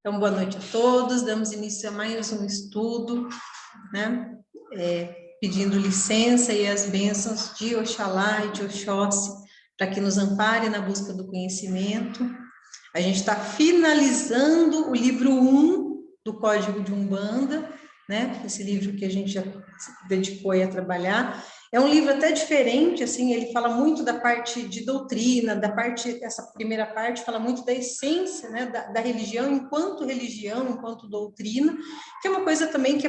Então, boa noite a todos, damos início a mais um estudo, né? Pedindo licença e as bênçãos de Oxalá e de Oxóssi, para que nos ampare na busca do conhecimento. A gente está finalizando o livro 1 do Código de Umbanda, né? Esse livro que a gente já se dedicou a trabalhar. É um livro até diferente, assim, ele fala muito da parte de doutrina, essa primeira parte fala muito da essência, né, da religião, enquanto doutrina, que é uma coisa também que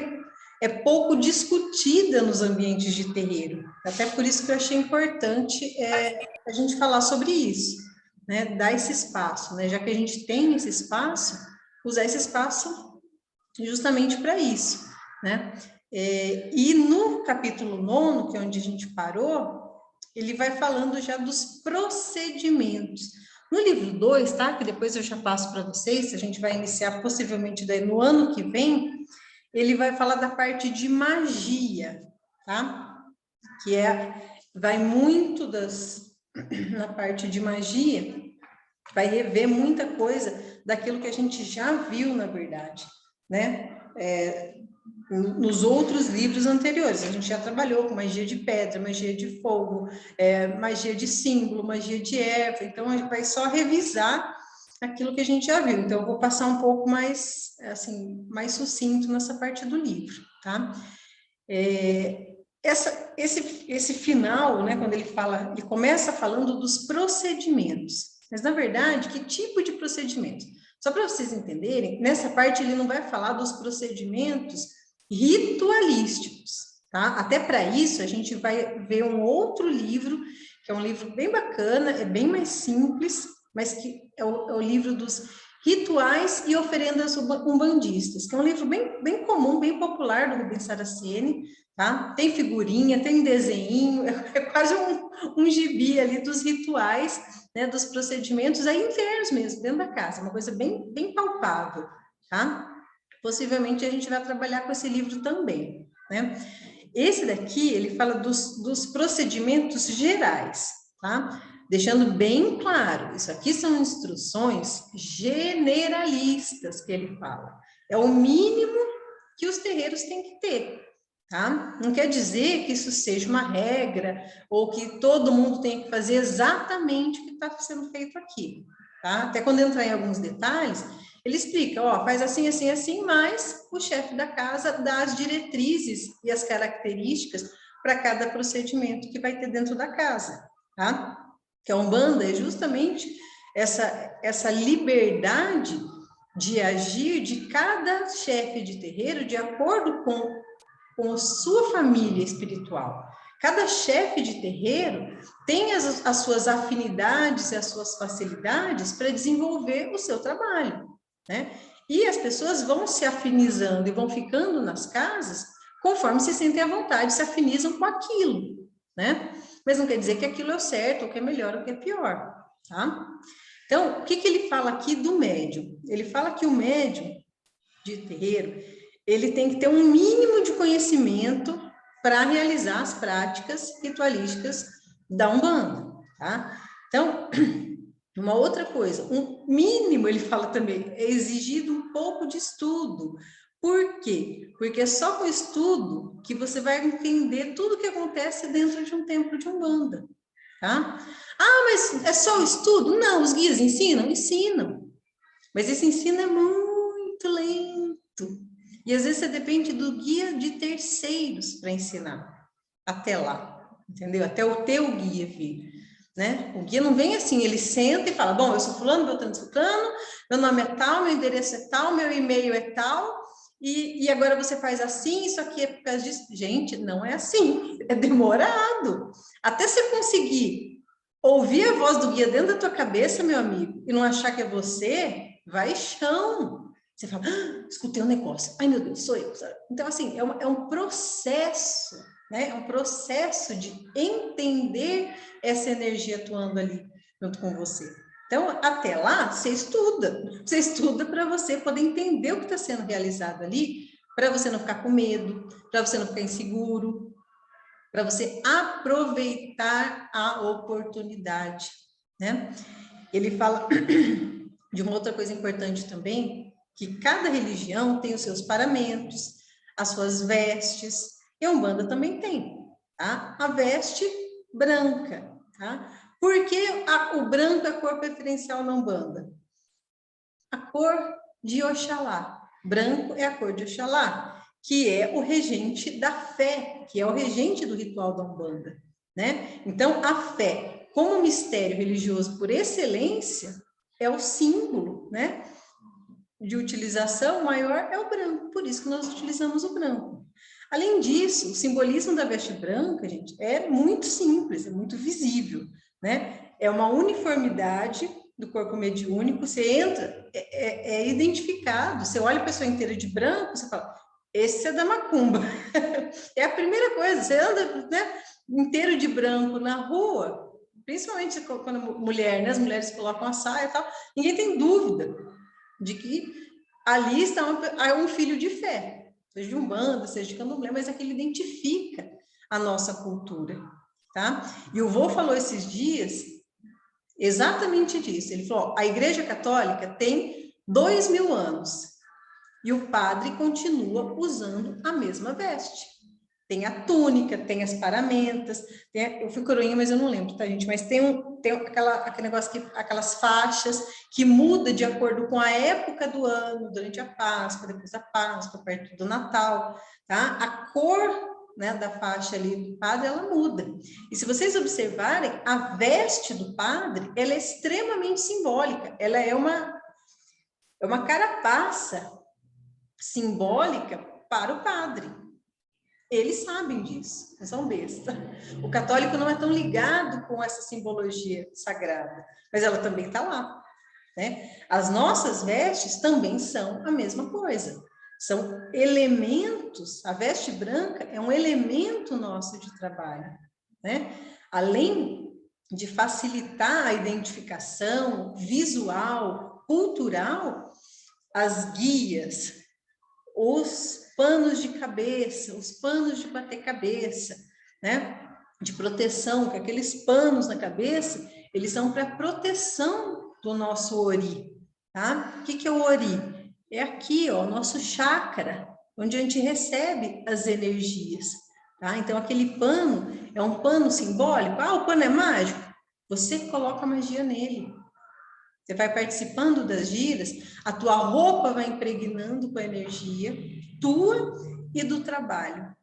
é pouco discutida nos ambientes de terreiro. Até por isso que eu achei importante a gente falar sobre isso, né, dar esse espaço, né, já que a gente tem esse espaço, usar esse espaço justamente para isso, né? E no capítulo 9, que é onde a gente parou, ele vai falando já dos procedimentos. No livro 2, tá? Que depois eu já passo para vocês, a gente vai iniciar possivelmente daí no ano que vem, ele vai falar da parte de magia, tá? Que vai muito na parte de magia, vai rever muita coisa daquilo que a gente já viu, na verdade, né? Nos outros livros anteriores, a gente já trabalhou com magia de pedra, magia de fogo, magia de símbolo, magia de erva, então a gente vai só revisar aquilo que a gente já viu. Então eu vou passar um pouco mais, assim, mais sucinto nessa parte do livro, tá? Esse final, né, quando ele começa falando dos procedimentos, mas na verdade, que tipo de procedimento? Só para vocês entenderem, nessa parte ele não vai falar dos procedimentos ritualísticos, tá? Até para isso a gente vai ver um outro livro, que é um livro bem bacana, é bem mais simples, mas que é o livro dos Rituais e Oferendas Umbandistas, que é um livro bem comum, bem popular do Rubens Saraceni, tá? Tem figurinha, tem desenho, é quase um gibi ali dos rituais, né, dos procedimentos aí internos mesmo, dentro da casa, uma coisa bem palpável, tá? Possivelmente a gente vai trabalhar com esse livro também, né? Esse daqui, ele fala dos procedimentos gerais, tá? Deixando bem claro, isso aqui são instruções generalistas que ele fala. É o mínimo que os terreiros têm que ter, tá? Não quer dizer que isso seja uma regra ou que todo mundo tem que fazer exatamente o que está sendo feito aqui, tá? Até quando entrar em alguns detalhes, ele explica, ó, faz assim, assim, assim, mas o chefe da casa dá as diretrizes e as características para cada procedimento que vai ter dentro da casa, tá? Que a Umbanda é justamente essa liberdade de agir de cada chefe de terreiro de acordo com a sua família espiritual. Cada chefe de terreiro tem as suas afinidades e as suas facilidades para desenvolver o seu trabalho, né? E as pessoas vão se afinizando e vão ficando nas casas conforme se sentem à vontade, se afinizam com aquilo, né? Mas não quer dizer que aquilo é o certo, ou que é melhor, ou que é pior, tá? Então, o que ele fala aqui do médium? Ele fala que o médium de terreiro, ele tem que ter um mínimo de conhecimento para realizar as práticas ritualísticas da Umbanda, tá? Então, uma outra coisa, um mínimo, ele fala também, é exigido um pouco de estudo. Por quê? Porque é só com estudo que você vai entender tudo o que acontece dentro de um templo de Umbanda, tá? Ah, mas é só o estudo? Não, os guias ensinam? Ensinam. Mas esse ensino é muito lento. E às vezes você depende do guia de terceiros para ensinar. Até lá, entendeu? Até o teu guia vir. Né? O guia não vem assim, ele senta e fala, bom, eu sou fulano, Beltrano, Sultano, meu nome é tal, meu endereço é tal, meu e-mail é tal, e agora você faz assim, isso aqui é por causa disso. Gente, não é assim, é demorado. Até você conseguir ouvir a voz do guia dentro da tua cabeça, meu amigo, e não achar que é você, vai chão. Você fala, escutei um negócio, ai meu Deus, sou eu. Então, assim, é um processo, né? É um processo de entender essa energia atuando ali junto com você. Então, até lá, você estuda para você poder entender o que está sendo realizado ali, para você não ficar com medo, para você não ficar inseguro, para você aproveitar a oportunidade, né? Ele fala de uma outra coisa importante também, que cada religião tem os seus paramentos, as suas vestes, e a Umbanda também tem, tá? A veste branca, tá? Por que o branco é a cor preferencial na Umbanda? A cor de Oxalá. Branco é a cor de Oxalá, que é o regente da fé, que é o regente do ritual da Umbanda, né? Então, a fé, como mistério religioso por excelência, é o símbolo, né, de utilização maior é o branco, por isso que nós utilizamos o branco. Além disso, o simbolismo da veste branca, gente, é muito simples, é muito visível, né? É uma uniformidade do corpo mediúnico, você entra, é identificado, você olha a pessoa inteira de branco, você fala, esse é da macumba. É a primeira coisa, você anda, né, inteiro de branco na rua, principalmente quando mulher, né, as mulheres colocam a saia e tal, ninguém tem dúvida de que ali está um filho de fé, seja de Umbanda, seja de Candomblé, mas é que ele identifica a nossa cultura, tá? E o vô falou esses dias exatamente disso. Ele falou, a Igreja Católica tem 2000 anos e o padre continua usando a mesma veste. Tem a túnica, tem as paramentas, eu fui coroinha, mas eu não lembro, tá, gente? Mas tem aquele negócio, aquelas faixas que muda de acordo com a época do ano, durante a Páscoa, depois da Páscoa, perto do Natal, tá? A cor, né, da faixa ali do padre, ela muda. E se vocês observarem, a veste do padre, ela é extremamente simbólica, ela é uma carapaça simbólica para o padre. Eles sabem disso, não são besta. O católico não é tão ligado com essa simbologia sagrada, mas ela também está lá, né? As nossas vestes também são a mesma coisa. São elementos, a veste branca é um elemento nosso de trabalho, né? Além de facilitar a identificação visual, cultural, as guias, os panos de cabeça, os panos de bater cabeça, né? De proteção, que aqueles panos na cabeça, eles são para proteção do nosso ori, tá? O que é o ori? É aqui, ó, o nosso chakra, onde a gente recebe as energias, tá? Então, aquele pano é um pano simbólico. Ah, o pano é mágico? Você coloca magia nele. Você vai participando das giras, a tua roupa vai impregnando com a energia tua e do trabalho.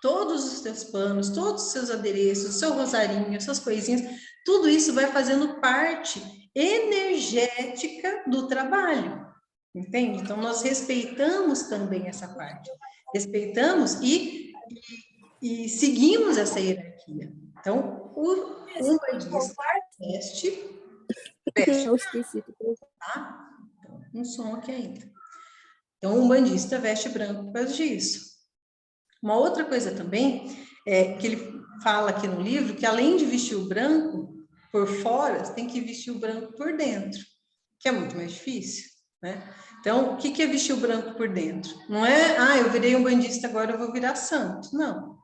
Todos os teus panos, todos os seus adereços, seu rosarinho, suas coisinhas, tudo isso vai fazendo parte energética do trabalho. Entende? Então, nós respeitamos também essa parte. Respeitamos e seguimos essa hierarquia. Então, o umbandista veste, Eu esqueci. tá? Então, um som aqui ainda. Então, o umbandista veste branco por causa disso. Uma outra coisa também, que ele fala aqui no livro, que além de vestir o branco por fora, tem que vestir o branco por dentro, que é muito mais difícil, né? Então, o que é vestir o branco por dentro? Não é, eu virei um bandista, agora eu vou virar santo. Não.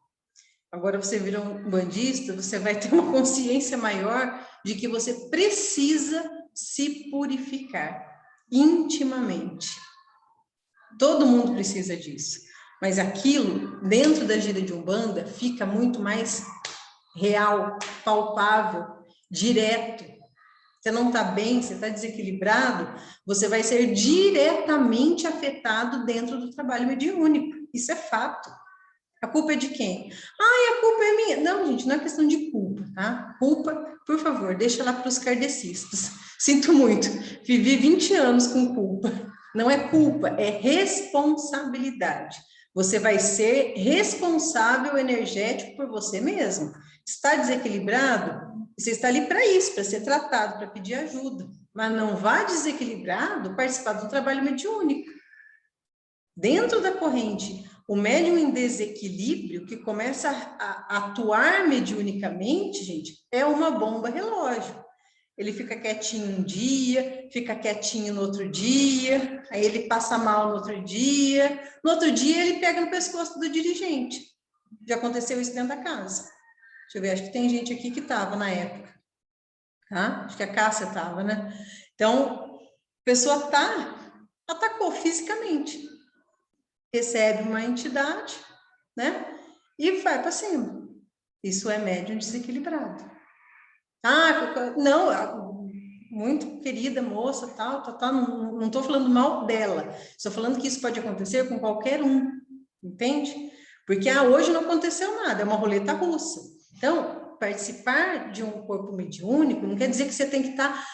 Agora você vira um bandista, você vai ter uma consciência maior de que você precisa se purificar intimamente. Todo mundo precisa disso. Mas aquilo, dentro da gira de Umbanda, fica muito mais real, palpável, direto. Você não está bem, você está desequilibrado, você vai ser diretamente afetado dentro do trabalho mediúnico. Isso é fato. A culpa é de quem? A culpa é minha. Não, gente, não é questão de culpa, tá? Culpa, por favor, deixa lá para os kardecistas. Sinto muito, vivi 20 anos com culpa. Não é culpa, é responsabilidade. Você vai ser responsável energético por você mesmo. Está desequilibrado? Você está ali para isso, para ser tratado, para pedir ajuda. Mas não vá desequilibrado participar do trabalho mediúnico. Dentro da corrente, o médium em desequilíbrio, que começa a atuar mediunicamente, gente, é uma bomba relógio. Ele fica quietinho um dia, fica quietinho no outro dia, aí ele passa mal no outro dia ele pega no pescoço do dirigente. Já aconteceu isso dentro da casa. Deixa eu ver, acho que tem gente aqui que estava na época, tá? Acho que a Cássia estava, né? Então, a pessoa atacou fisicamente. Recebe uma entidade, né? E vai para cima. Isso é médium desequilibrado. Não, muito querida moça, tal, não estou falando mal dela. Estou falando que isso pode acontecer com qualquer um, entende? Porque hoje não aconteceu nada, é uma roleta russa. Então, participar de um corpo mediúnico não quer dizer que você tem que estar,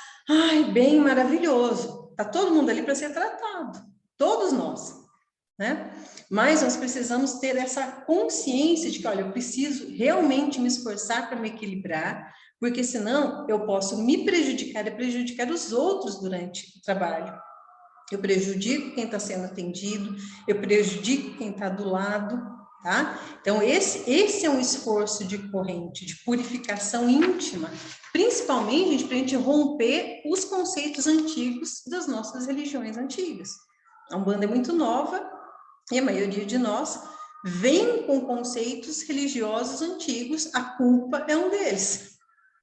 bem maravilhoso. Está todo mundo ali para ser tratado, todos nós, né? Mas nós precisamos ter essa consciência de que, olha, eu preciso realmente me esforçar para me equilibrar, porque senão eu posso me prejudicar e prejudicar os outros durante o trabalho. Eu prejudico quem está sendo atendido, eu prejudico quem está do lado, tá? Então, esse é um esforço de corrente, de purificação íntima, principalmente, gente, para a gente romper os conceitos antigos das nossas religiões antigas. A Umbanda é muito nova, e a maioria de nós vem com conceitos religiosos antigos, a culpa é um deles,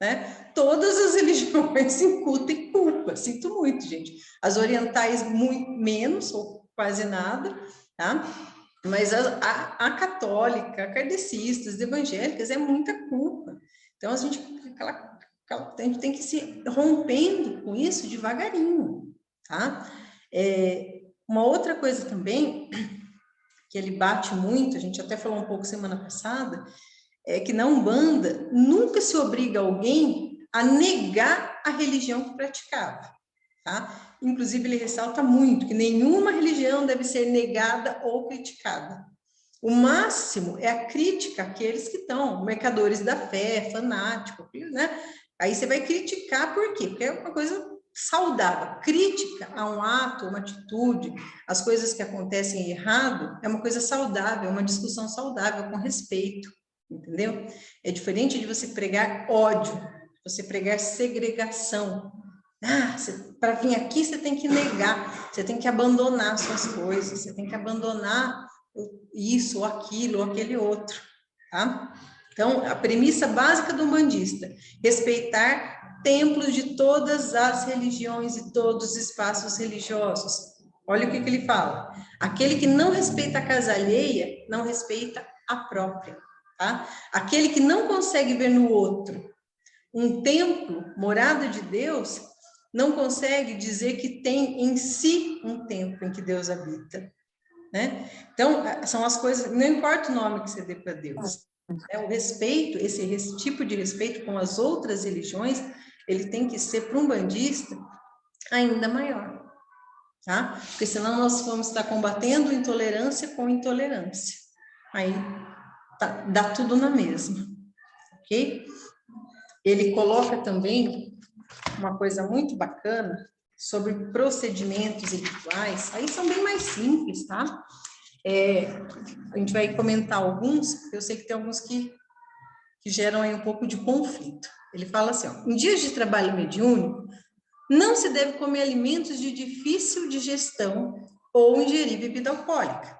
né? Todas as religiões incutem culpa, sinto muito, gente. As orientais muito menos, ou quase nada, tá? Mas a católica, a kardecista, as evangélicas, é muita culpa. Então, a gente tem que se rompendo com isso devagarinho, tá? Uma outra coisa também que ele bate muito, a gente até falou um pouco semana passada, é que na Umbanda nunca se obriga alguém a negar a religião que praticava, tá? Inclusive ele ressalta muito que nenhuma religião deve ser negada ou criticada. O máximo é a crítica àqueles que estão mercadores da fé, fanáticos, né? Aí você vai criticar por quê? Porque é uma coisa saudável. Crítica a um ato, uma atitude, as coisas que acontecem errado, é uma coisa saudável, uma discussão saudável, com respeito, entendeu? É diferente de você pregar ódio, você pregar segregação. Para vir aqui você tem que negar, você tem que abandonar suas coisas, você tem que abandonar isso, ou aquilo, ou aquele outro, tá? Então, a premissa básica do umbandista, respeitar templos de todas as religiões e todos os espaços religiosos. Olha o que ele fala. Aquele que não respeita a casa alheia, não respeita a própria, tá? Aquele que não consegue ver no outro um templo, morada de Deus, não consegue dizer que tem em si um templo em que Deus habita, né? Então, são as coisas, não importa o nome que você dê para Deus, né? O respeito, esse tipo de respeito com as outras religiões, ele tem que ser para um umbandista ainda maior, tá? Porque senão nós vamos estar combatendo intolerância com intolerância. Aí dá tudo na mesma, ok? Ele coloca também uma coisa muito bacana sobre procedimentos e rituais, aí são bem mais simples, tá? A gente vai comentar alguns, porque eu sei que tem alguns que geram aí um pouco de conflito. Ele fala assim, ó, em dias de trabalho mediúnico, não se deve comer alimentos de difícil digestão ou ingerir bebida alcoólica,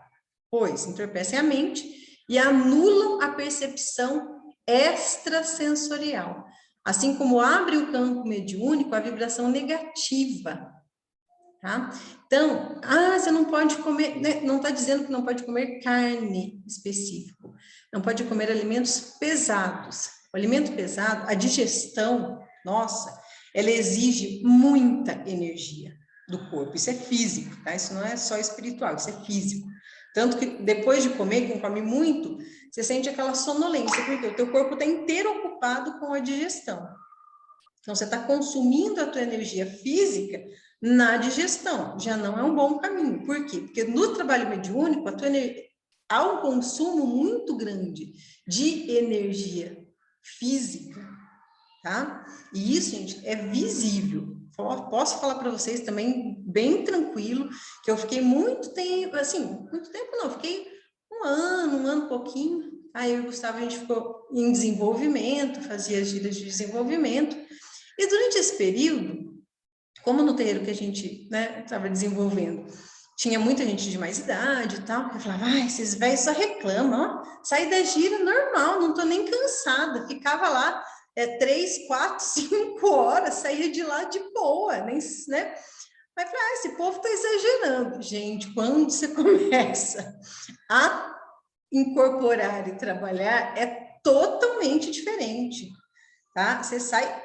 pois entorpecem a mente e anulam a percepção extrasensorial, assim como abre o campo mediúnico à vibração negativa, tá? Então, você não pode comer, né? Não está dizendo que não pode comer carne específico, não pode comer alimentos pesados. O alimento pesado, a digestão, nossa, ela exige muita energia do corpo, isso é físico, tá? Isso não é só espiritual, isso é físico. Tanto que depois de comer, quem come muito, você sente aquela sonolência, porque o teu corpo está inteiro ocupado com a digestão. Então, você está consumindo a tua energia física na digestão, já não é um bom caminho. Por quê? Porque no trabalho mediúnico, há um consumo muito grande de energia física, tá? E isso, gente, é visível. Posso falar para vocês também, bem tranquilo, que eu fiquei muito tempo, assim, muito tempo não, fiquei um ano e pouquinho, aí eu e o Gustavo, a gente ficou em desenvolvimento, fazia as giras de desenvolvimento, e durante esse período, como no terreiro que a gente, né, estava desenvolvendo, tinha muita gente de mais idade e tal, que eu falava, esses velhos só reclamam, ó, saí da gira normal, não tô nem cansada, ficava lá 3, 4, 5 horas, saía de lá de boa, nem, né? Vai falar, esse povo está exagerando. Gente, quando você começa a incorporar e trabalhar, é totalmente diferente, tá? Você sai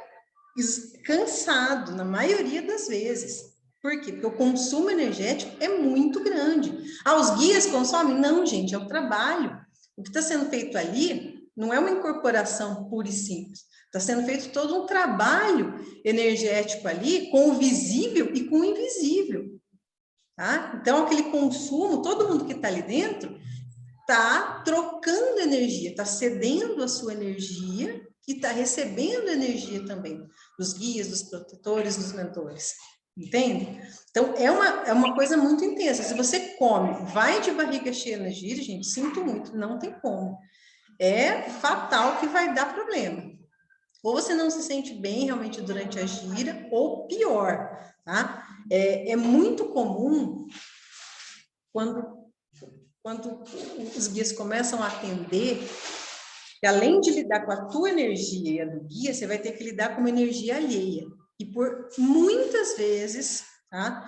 cansado, na maioria das vezes. Por quê? Porque o consumo energético é muito grande. Ah, os guias consomem? Não, gente, é o trabalho. O que está sendo feito ali não é uma incorporação pura e simples. Está sendo feito todo um trabalho energético ali, com o visível e com o invisível. Tá? Então, aquele consumo, todo mundo que está ali dentro está trocando energia, está cedendo a sua energia e está recebendo energia também dos guias, dos protetores, dos mentores. Entende? Então, é uma coisa muito intensa. Se você come, vai de barriga cheia na gira, gente, sinto muito, não tem como. É fatal que vai dar problema. Ou você não se sente bem realmente durante a gira, ou pior, tá? É muito comum quando os guias começam a atender, que além de lidar com a tua energia e a do guia, você vai ter que lidar com uma energia alheia. E por muitas vezes, tá?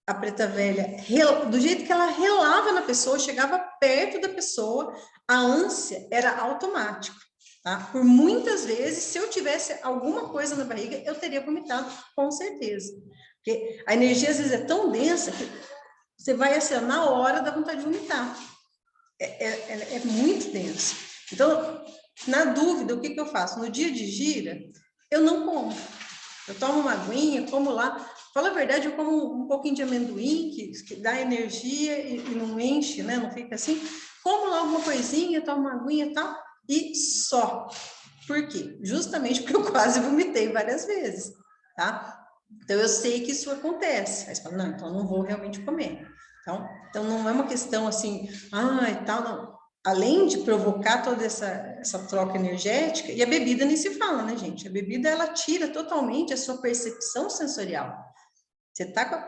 A preta velha, do jeito que ela relava na pessoa, chegava perto da pessoa, a ânsia era automática. Tá? Por muitas vezes, se eu tivesse alguma coisa na barriga, eu teria vomitado, com certeza. Porque a energia, às vezes, é tão densa que você vai, assim, na hora da vontade de vomitar. É muito denso. Então, na dúvida, o que eu faço? No dia de gira, eu não como. Eu tomo uma aguinha, como lá. Fala a verdade, eu como um pouquinho de amendoim, que dá energia e não enche, né? Não fica assim. Como lá alguma coisinha, tomo uma aguinha e tal, e só. Por quê? Justamente porque eu quase vomitei várias vezes, tá? Então, eu sei que isso acontece. Aí você fala, não, então não vou realmente comer. Então não é uma questão assim, e tal, não. Além de provocar toda essa troca energética, e a bebida nem se fala, né, gente? A bebida, ela tira totalmente a sua percepção sensorial.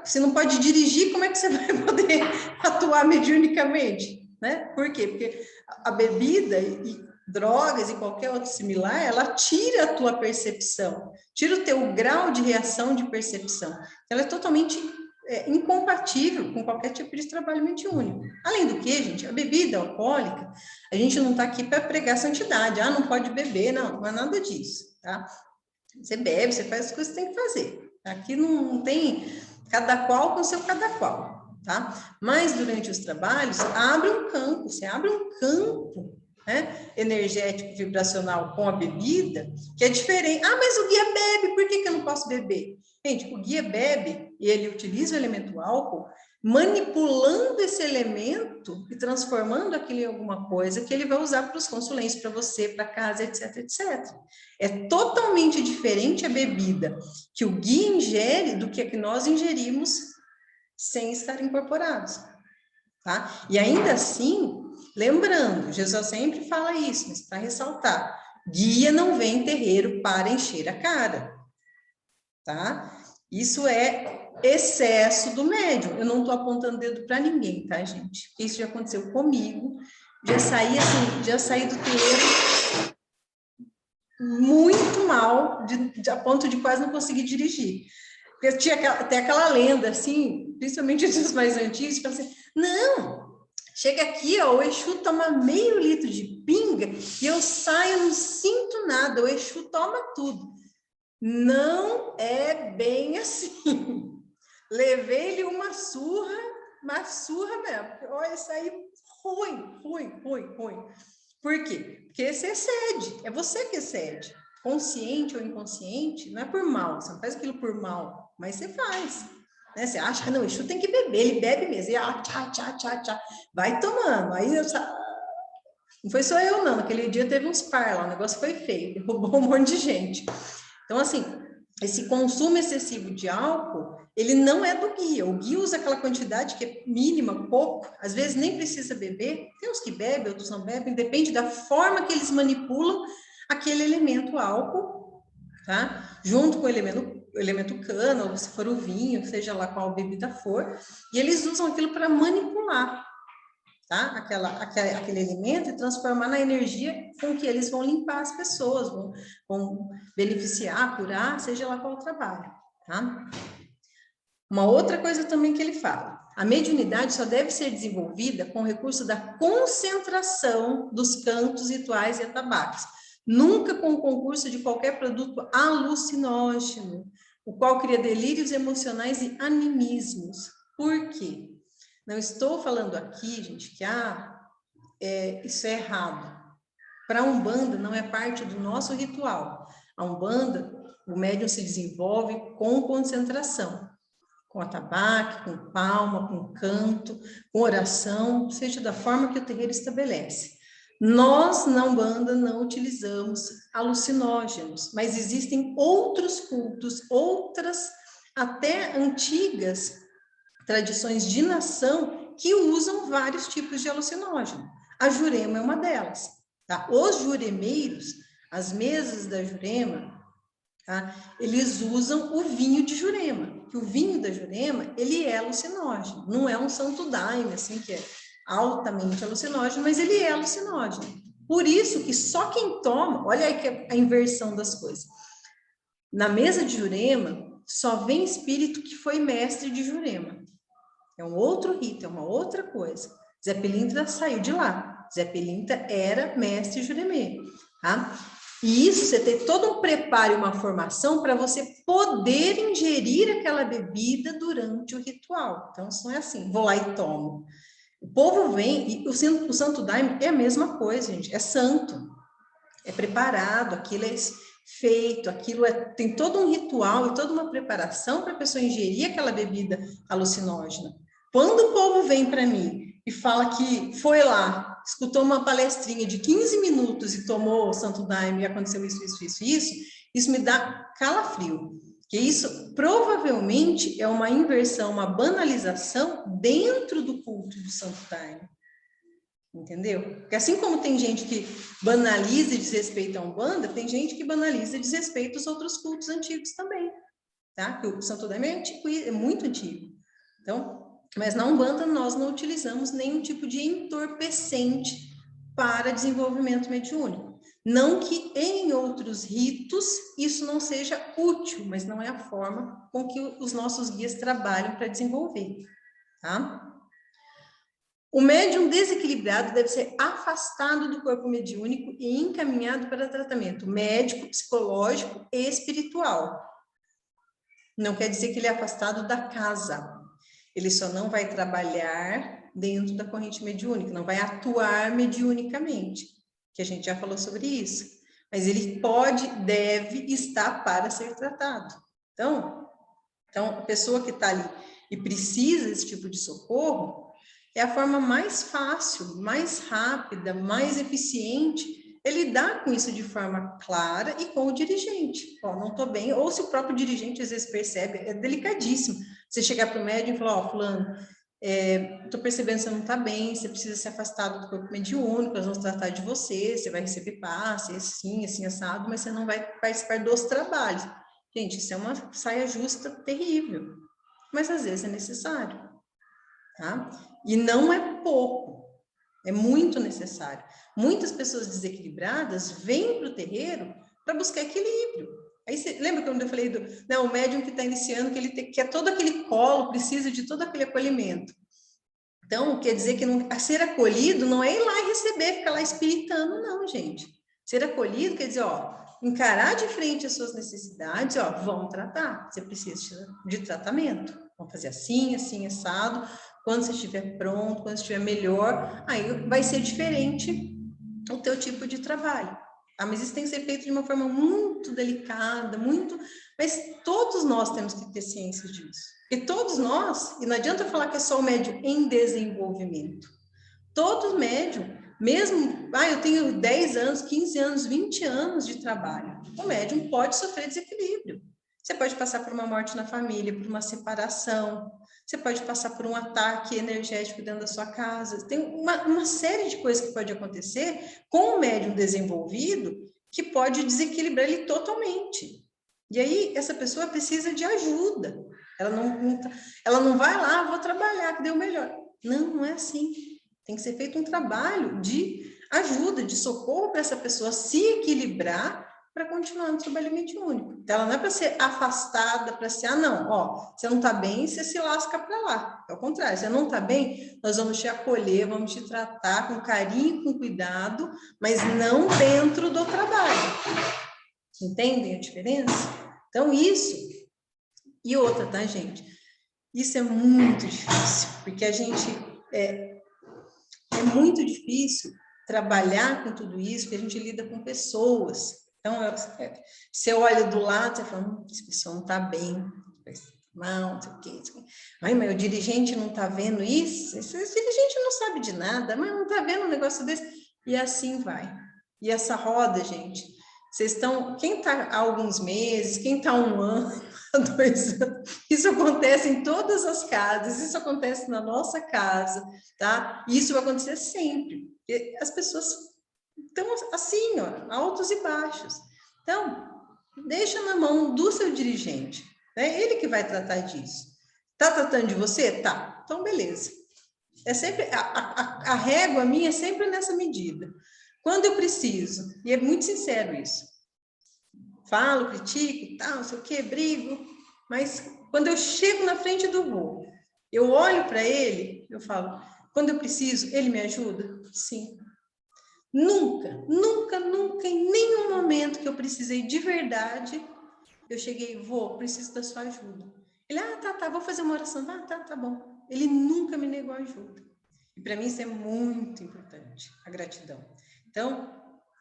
Você não pode dirigir, como é que você vai poder atuar mediunicamente, né? Por quê? Porque a bebida e drogas e qualquer outro similar, ela tira a tua percepção, tira o teu grau de reação de percepção. Ela é totalmente incompatível com qualquer tipo de trabalho mediúnico. Além do que, gente, a bebida alcoólica, a gente não está aqui para pregar santidade. Não pode beber, não é nada disso, tá? Você bebe, você faz as coisas que tem que fazer. Aqui não tem cada qual com seu cada qual, tá? Mas durante os trabalhos, você abre um campo, né, energético, vibracional com a bebida, que é diferente. Mas o guia bebe, por que eu não posso beber? Gente, o guia bebe e ele utiliza o elemento álcool, manipulando esse elemento e transformando aquilo em alguma coisa que ele vai usar para os consulentes, para você, para casa, etc, etc. É totalmente diferente a bebida que o guia ingere do que a que nós ingerimos sem estar incorporados, tá? E ainda assim, lembrando, Jesus sempre fala isso, mas para ressaltar, guia não vem em terreiro para encher a cara, tá? Isso é excesso do médium. Eu não estou apontando dedo para ninguém, tá, gente? Isso já aconteceu comigo. Já saí do terreiro muito mal, a ponto de quase não conseguir dirigir. Porque tinha até aquela lenda, assim, principalmente os mais antigos, que fala assim, não, chega aqui, ó, o Exu toma meio litro de pinga e eu saio, não sinto nada, o Exu toma tudo. Não é bem assim. Levei-lhe uma surra mesmo. Olha, isso aí ruim. Por quê? Porque você excede, é você que excede. Consciente ou inconsciente, não é por mal, você não faz aquilo por mal, mas você faz. Né? Você acha, não, o Exu tem que beber, ele bebe mesmo, e tchá, vai tomando. Aí não foi só eu, não, naquele dia teve uns par lá, o negócio foi feio, derrubou um monte de gente. Então, assim, esse consumo excessivo de álcool, ele não é do guia. O guia usa aquela quantidade que é mínima, pouco, às vezes nem precisa beber. Tem uns que bebem, outros não bebem, depende da forma que eles manipulam aquele elemento álcool, tá? Junto com o elemento cana, ou se for o vinho, seja lá qual bebida for, e eles usam aquilo para manipular, tá? Aquele alimento e transformar na energia com que eles vão limpar as pessoas, vão beneficiar, curar, seja lá qual o trabalho, tá? Uma outra coisa também que ele fala, a mediunidade só deve ser desenvolvida com o recurso da concentração dos cantos rituais e atabaques, nunca com o concurso de qualquer produto alucinógeno, o qual cria delírios emocionais e animismos. Por quê? Não estou falando aqui, gente, que isso é errado. Para a Umbanda não é parte do nosso ritual. A Umbanda, o médium se desenvolve com concentração, com atabaque, com palma, com canto, com oração, seja da forma que o terreiro estabelece. Nós, na Umbanda, não utilizamos alucinógenos, mas existem outros cultos, outras, até antigas tradições de nação, que usam vários tipos de alucinógeno. A Jurema é uma delas. Tá? Os juremeiros, as mesas da Jurema, tá? Eles usam o vinho de Jurema, que o vinho da Jurema, ele é alucinógeno, não é um santo daime, assim, que é altamente alucinógeno, mas ele é alucinógeno. Por isso que só quem toma, olha aí que é a inversão das coisas. Na mesa de Jurema, só vem espírito que foi mestre de Jurema. É um outro rito, é uma outra coisa. Zé Pilintra saiu de lá. Zé Pilintra era mestre juremê, tá? E isso, você tem todo um preparo e uma formação para você poder ingerir aquela bebida durante o ritual. Então, isso não é assim, vou lá e tomo. O povo vem, e o santo daime é a mesma coisa, gente, é santo. É preparado, aquilo é feito, tem todo um ritual e toda uma preparação para a pessoa ingerir aquela bebida alucinógena. Quando o povo vem para mim e fala que foi lá, escutou uma palestrinha de 15 minutos e tomou o santo daime e aconteceu isso me dá calafrio. Que isso provavelmente é uma inversão, uma banalização dentro do culto do santo daime. Entendeu? Porque assim como tem gente que banaliza e desrespeita a Umbanda, tem gente que banaliza e desrespeita os outros cultos antigos também, tá? Que o santo daime é antigo, é muito antigo. Então, mas na Umbanda nós não utilizamos nenhum tipo de entorpecente para desenvolvimento mediúnico. Não que em outros ritos isso não seja útil, mas não é a forma com que os nossos guias trabalham para desenvolver, tá? O médium desequilibrado deve ser afastado do corpo mediúnico e encaminhado para tratamento médico, psicológico e espiritual. Não quer dizer que ele é afastado da casa. Ele só não vai trabalhar dentro da corrente mediúnica, não vai atuar mediunicamente, que a gente já falou sobre isso. Mas ele deve estar para ser tratado. Então a pessoa que está ali e precisa desse tipo de socorro, é a forma mais fácil, mais rápida, mais eficiente é lidar com isso de forma clara e com o dirigente. Ó, não estou bem, ou se o próprio dirigente às vezes percebe, é delicadíssimo. Você chegar para o médium e falar, ó, fulano, estou percebendo que você não está bem, você precisa ser afastado do corpo mediúnico, nós vamos tratar de você vai receber passe, assim, assado, mas você não vai participar dos trabalhos. Gente, isso é uma saia justa terrível, mas às vezes é necessário. Tá? E não é pouco, é muito necessário. Muitas pessoas desequilibradas vêm para o terreiro para buscar equilíbrio. Aí você lembra quando eu falei o médium que está iniciando, que ele quer todo aquele colo, precisa de todo aquele acolhimento. Então, quer dizer que ser acolhido não é ir lá e receber, ficar lá espiritando, não, gente. Ser acolhido quer dizer, encarar de frente as suas necessidades, vamos tratar. Você precisa de tratamento. Vamos fazer assim, assado. Quando você estiver pronto, quando estiver melhor, aí vai ser diferente o teu tipo de trabalho. Mas isso tem que ser feito de uma forma muito delicada, mas todos nós temos que ter ciência disso. E todos nós, e não adianta falar que é só o médium em desenvolvimento. Todo médium, mesmo, eu tenho 10 anos, 15 anos, 20 anos de trabalho, o médium pode sofrer desequilíbrio. Você pode passar por uma morte na família, por uma separação, você pode passar por um ataque energético dentro da sua casa. Tem uma série de coisas que pode acontecer com o médium desenvolvido que pode desequilibrar ele totalmente. E aí, essa pessoa precisa de ajuda. Ela não vai lá, vou trabalhar, que deu melhor. Não é assim. Tem que ser feito um trabalho de ajuda, de socorro para essa pessoa se equilibrar, para continuar no trabalho mediúnico. Então, ela não é para ser afastada, para ser, não, ó, você não está bem, você se lasca para lá. É o contrário, você não está bem, nós vamos te acolher, vamos te tratar com carinho, com cuidado, mas não dentro do trabalho. Entendem a diferença? Então, isso. E outra, tá, gente? Isso é muito difícil, porque a gente é muito difícil trabalhar com tudo isso, porque a gente lida com pessoas. Então, você olha do lado, você fala, essa pessoa não está bem, não sei o quê. Ai, mas o dirigente não está vendo isso? Esse dirigente não sabe de nada, mas não está vendo um negócio desse? E assim vai. E essa roda, gente, vocês estão, quem está há alguns meses, quem está há 1 ano, há 2 anos, isso acontece em todas as casas, isso acontece na nossa casa, tá? E isso vai acontecer sempre. As pessoas estão assim, ó, altos e baixos. Então, deixa na mão do seu dirigente, né? Ele que vai tratar disso. Tá tratando de você? Tá. Então, beleza. É sempre, a régua minha é sempre nessa medida. Quando eu preciso, e é muito sincero isso, falo, critico, tal, não sei o quê, brigo, mas quando eu chego na frente do vô, eu olho para ele, eu falo, quando eu preciso, ele me ajuda? Sim. Nunca, nunca, nunca, em nenhum momento que eu precisei de verdade, eu cheguei, vô, preciso da sua ajuda. Ele, tá, vou fazer uma oração. Tá bom. Ele nunca me negou ajuda. E para mim isso é muito importante, a gratidão. Então,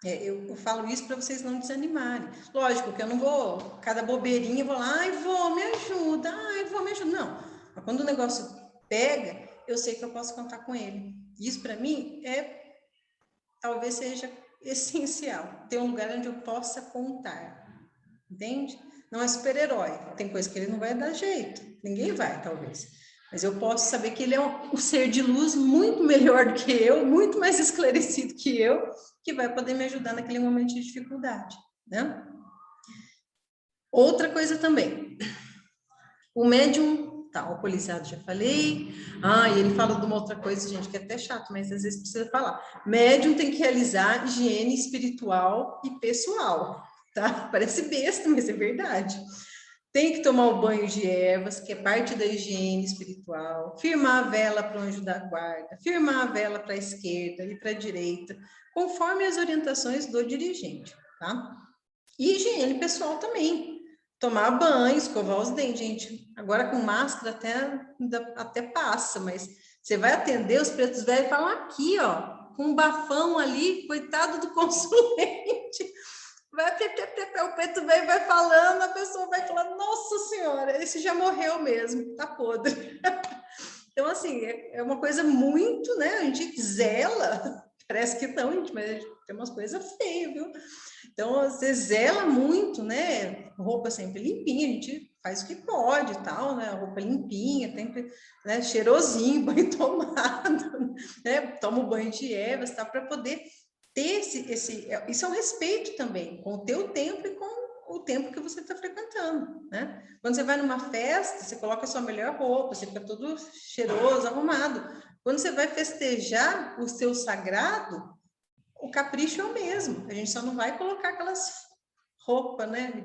eu falo isso para vocês não desanimarem. Lógico que eu não vou, cada bobeirinha, eu vou lá, vô, me ajuda, vô, me ajuda. Não, mas quando o negócio pega, eu sei que eu posso contar com ele. Isso para mim talvez seja essencial, ter um lugar onde eu possa contar, entende? Não é super-herói, tem coisa que ele não vai dar jeito, ninguém vai, talvez, mas eu posso saber que ele é um ser de luz muito melhor do que eu, muito mais esclarecido que eu, que vai poder me ajudar naquele momento de dificuldade, né? Outra coisa também, o médium tá alcoolizado, já falei. E ele fala de uma outra coisa, gente, que é até chato, mas às vezes precisa falar. Médium tem que realizar higiene espiritual e pessoal, tá? Parece besta, mas é verdade. Tem que tomar o banho de ervas, que é parte da higiene espiritual, firmar a vela para o anjo da guarda, firmar a vela para a esquerda e para a direita, conforme as orientações do dirigente, tá? E higiene pessoal também. Tomar banho, escovar os dentes, gente. Agora com máscara até passa, mas você vai atender os pretos velhos e falam aqui, ó, com um bafão ali, coitado do consulente. O preto velho vai falando, a pessoa vai falando, nossa senhora, esse já morreu mesmo, tá podre. Então, assim, é uma coisa muito, né? A gente zela, parece que não, gente, mas tem umas coisas feias, viu? Então, você zela muito, né? Roupa sempre limpinha, a gente faz o que pode e tal, né? Roupa limpinha, sempre, né? Cheirosinho, banho tomado, né? Toma o banho de ervas, tá? Para poder ter isso é um respeito também com o teu tempo e com o tempo que você está frequentando, né? Quando você vai numa festa, você coloca a sua melhor roupa, você fica todo cheiroso, arrumado. Quando você vai festejar o seu sagrado, o capricho é o mesmo. A gente só não vai colocar aquelas roupas, né,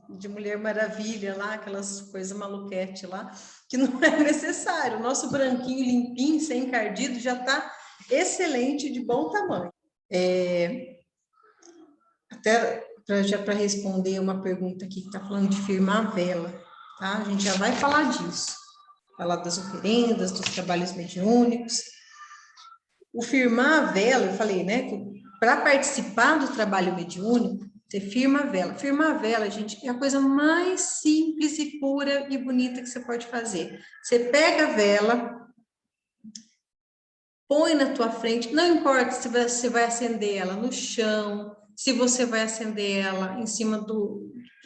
de Mulher Maravilha lá, aquelas coisas maluquete lá, que não é necessário. O nosso branquinho, limpinho, sem encardido, já está excelente, de bom tamanho. Até para responder uma pergunta aqui que está falando de firmar a vela, tá? A gente já vai falar disso. Falar das oferendas, dos trabalhos mediúnicos. O firmar a vela, eu falei, né? Para participar do trabalho mediúnico, você firma a vela. Firmar a vela, gente, é a coisa mais simples e pura e bonita que você pode fazer. Você pega a vela, põe na tua frente, não importa se você vai acender ela no chão, se você vai acender ela em cima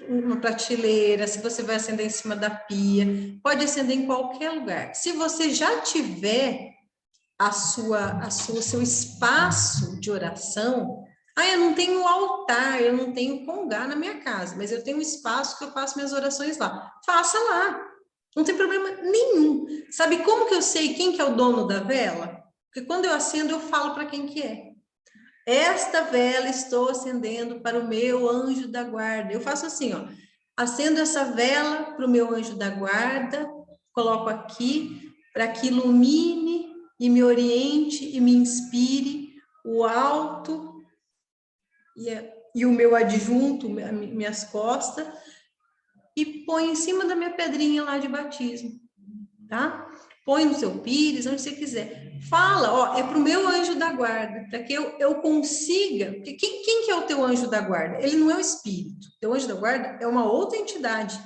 uma prateleira, se você vai acender em cima da pia, pode acender em qualquer lugar. Se você já tiver o seu espaço de oração, eu não tenho altar, eu não tenho congá na minha casa, mas eu tenho um espaço que eu faço minhas orações lá. Faça lá, não tem problema nenhum. Sabe como que eu sei quem que é o dono da vela? Porque quando eu acendo, eu falo para quem que é. esta vela estou acendendo para o meu anjo da guarda. Eu faço assim, ó, acendo essa vela para o meu anjo da guarda, coloco aqui para que ilumine e me oriente e me inspire o alto e o meu adjunto, minhas costas, e põe em cima da minha pedrinha lá de batismo, tá? Põe no seu pires, onde você quiser. Fala, ó, é para o meu anjo da guarda, para que eu consiga. Porque quem que é o teu anjo da guarda? Ele não é o espírito. Teu anjo da guarda é uma outra entidade.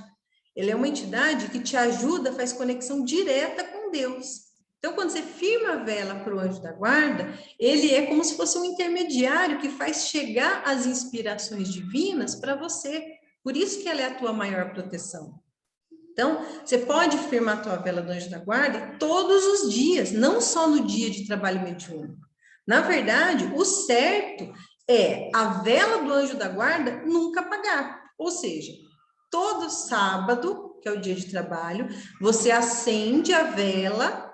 Ele é uma entidade que te ajuda, faz conexão direta com Deus. Então, quando você firma a vela para o anjo da guarda, ele é como se fosse um intermediário que faz chegar as inspirações divinas para você. Por isso que ela é a tua maior proteção. Então, você pode firmar a tua vela do anjo da guarda todos os dias, não só no dia de trabalho mediúnico. Na verdade, o certo é a vela do anjo da guarda nunca apagar. Ou seja, todo sábado, que é o dia de trabalho, você acende a vela,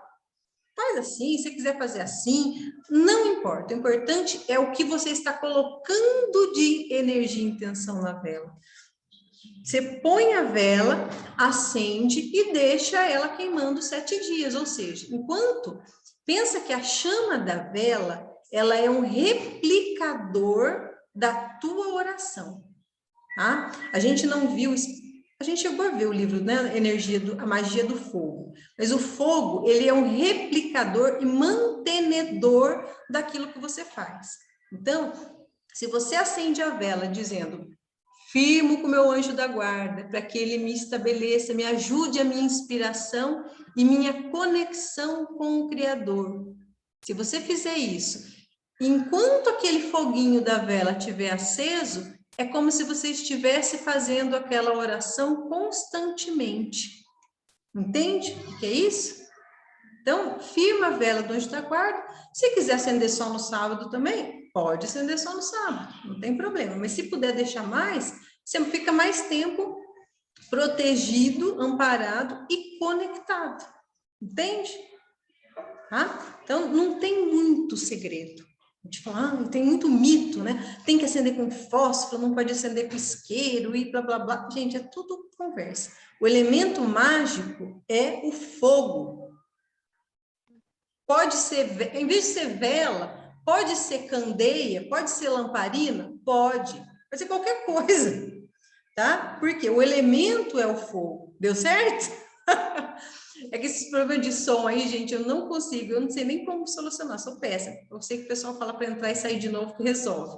faz assim, se quiser fazer assim, não importa. O importante é o que você está colocando de energia e intenção na vela. Você põe a vela, acende e deixa ela queimando 7 dias, ou seja, pensa que a chama da vela, ela é um replicador da tua oração, tá? A gente não viu, a gente chegou a ver o livro, né, a magia do fogo, mas o fogo, ele é um replicador e mantenedor daquilo que você faz. Então, se você acende a vela dizendo: firmo com o meu anjo da guarda, para que ele me estabeleça, me ajude a minha inspiração e minha conexão com o Criador. Se você fizer isso, enquanto aquele foguinho da vela estiver aceso, é como se você estivesse fazendo aquela oração constantemente. Entende o que é isso? Então, firma a vela do anjo da guarda. Se quiser acender só no sábado também, pode acender só no sábado, não tem problema. Mas se puder deixar mais, você fica mais tempo protegido, amparado e conectado. Entende? Tá? Então, não tem muito segredo. A gente fala, tem muito mito, né? Tem que acender com fósforo, não pode acender com isqueiro e blá, blá, blá. Gente, é tudo conversa. O elemento mágico é o fogo. Pode ser, em vez de ser vela, pode ser candeia, pode ser lamparina? Pode. Pode ser qualquer coisa, tá? Porque o elemento é o fogo. Deu certo? É que esses problemas de som aí, gente, eu não consigo, eu não sei nem como solucionar, sou péssima. Eu sei que o pessoal fala para entrar e sair de novo que resolve.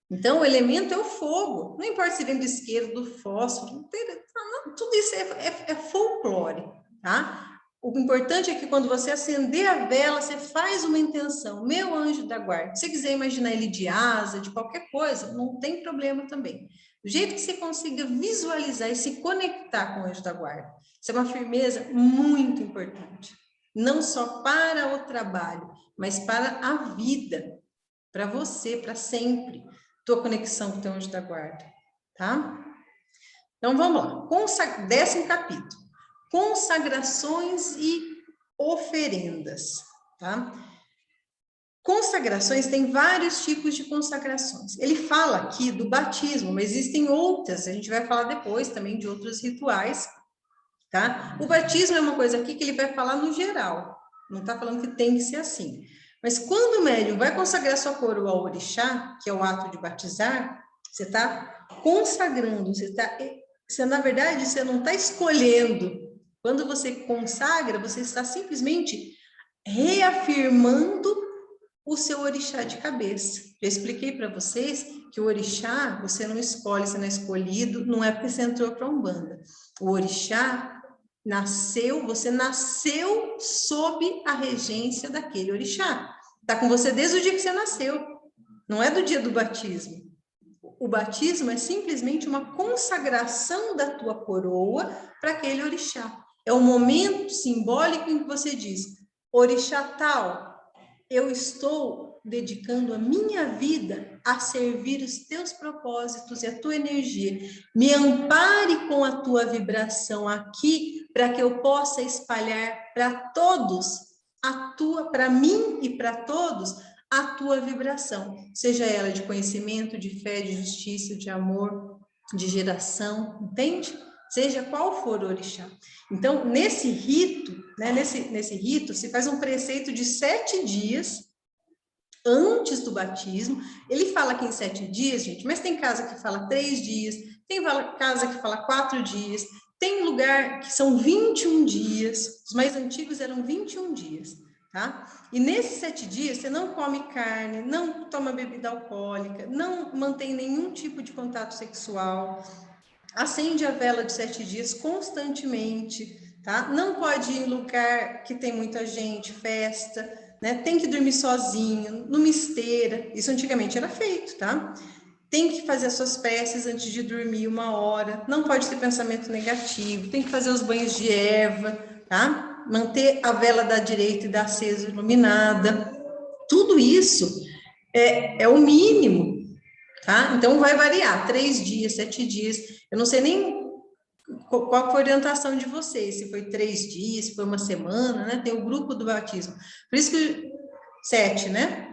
Então, o elemento é o fogo. Não importa se vem do isqueiro, do fósforo, não, tudo isso é folclore, tá? O importante é que quando você acender a vela, você faz uma intenção. Meu anjo da guarda. Se você quiser imaginar ele de asa, de qualquer coisa, não tem problema também. Do jeito que você consiga visualizar e se conectar com o anjo da guarda. Isso é uma firmeza muito importante. Não só para o trabalho, mas para a vida. Para você, para sempre. Tua conexão com o teu anjo da guarda. Tá? Então, vamos lá. 10º capítulo. Consagrações e oferendas, tá? Consagrações, tem vários tipos de consagrações. Ele fala aqui do batismo, mas existem outras, a gente vai falar depois também de outros rituais, tá? O batismo é uma coisa aqui que ele vai falar no geral, não está falando que tem que ser assim. Mas quando o médium vai consagrar sua coroa ao orixá, que é o ato de batizar, você está consagrando, você, na verdade, você não está escolhendo. Quando você consagra, você está simplesmente reafirmando o seu orixá de cabeça. Já expliquei para vocês que o orixá, você não escolhe, você não é escolhido, não é porque você entrou para a Umbanda. O orixá você nasceu sob a regência daquele orixá. Está com você desde o dia que você nasceu, não é do dia do batismo. O batismo é simplesmente uma consagração da tua coroa para aquele orixá. É um momento simbólico em que você diz: orixá tal, eu estou dedicando a minha vida a servir os teus propósitos e a tua energia. Me ampare com a tua vibração aqui para que eu possa espalhar para todos para mim e para todos, a tua vibração, seja ela de conhecimento, de fé, de justiça, de amor, de geração, entende? Seja qual for o orixá. Então, nesse rito, né, nesse rito, se faz um preceito de 7 dias antes do batismo. Ele fala que em 7 dias, gente, mas tem casa que fala 3 dias, tem casa que fala 4 dias, tem lugar que são 21 dias, os mais antigos eram 21 dias, tá? E nesses 7 dias, você não come carne, não toma bebida alcoólica, não mantém nenhum tipo de contato sexual, acende a vela de 7 dias constantemente, tá? Não pode ir em lugar que tem muita gente, festa, né? Tem que dormir sozinho, numa esteira, isso antigamente era feito, tá? Tem que fazer as suas preces antes de dormir 1 hora, não pode ter pensamento negativo, tem que fazer os banhos de erva, tá? Manter a vela da direita e da acesa iluminada, tudo isso é o mínimo, tá? Então vai variar, 3 dias, 7 dias, eu não sei nem qual foi a orientação de vocês, se foi 3 dias, se foi uma semana, né? Tem o grupo do batismo, por isso que 7, né?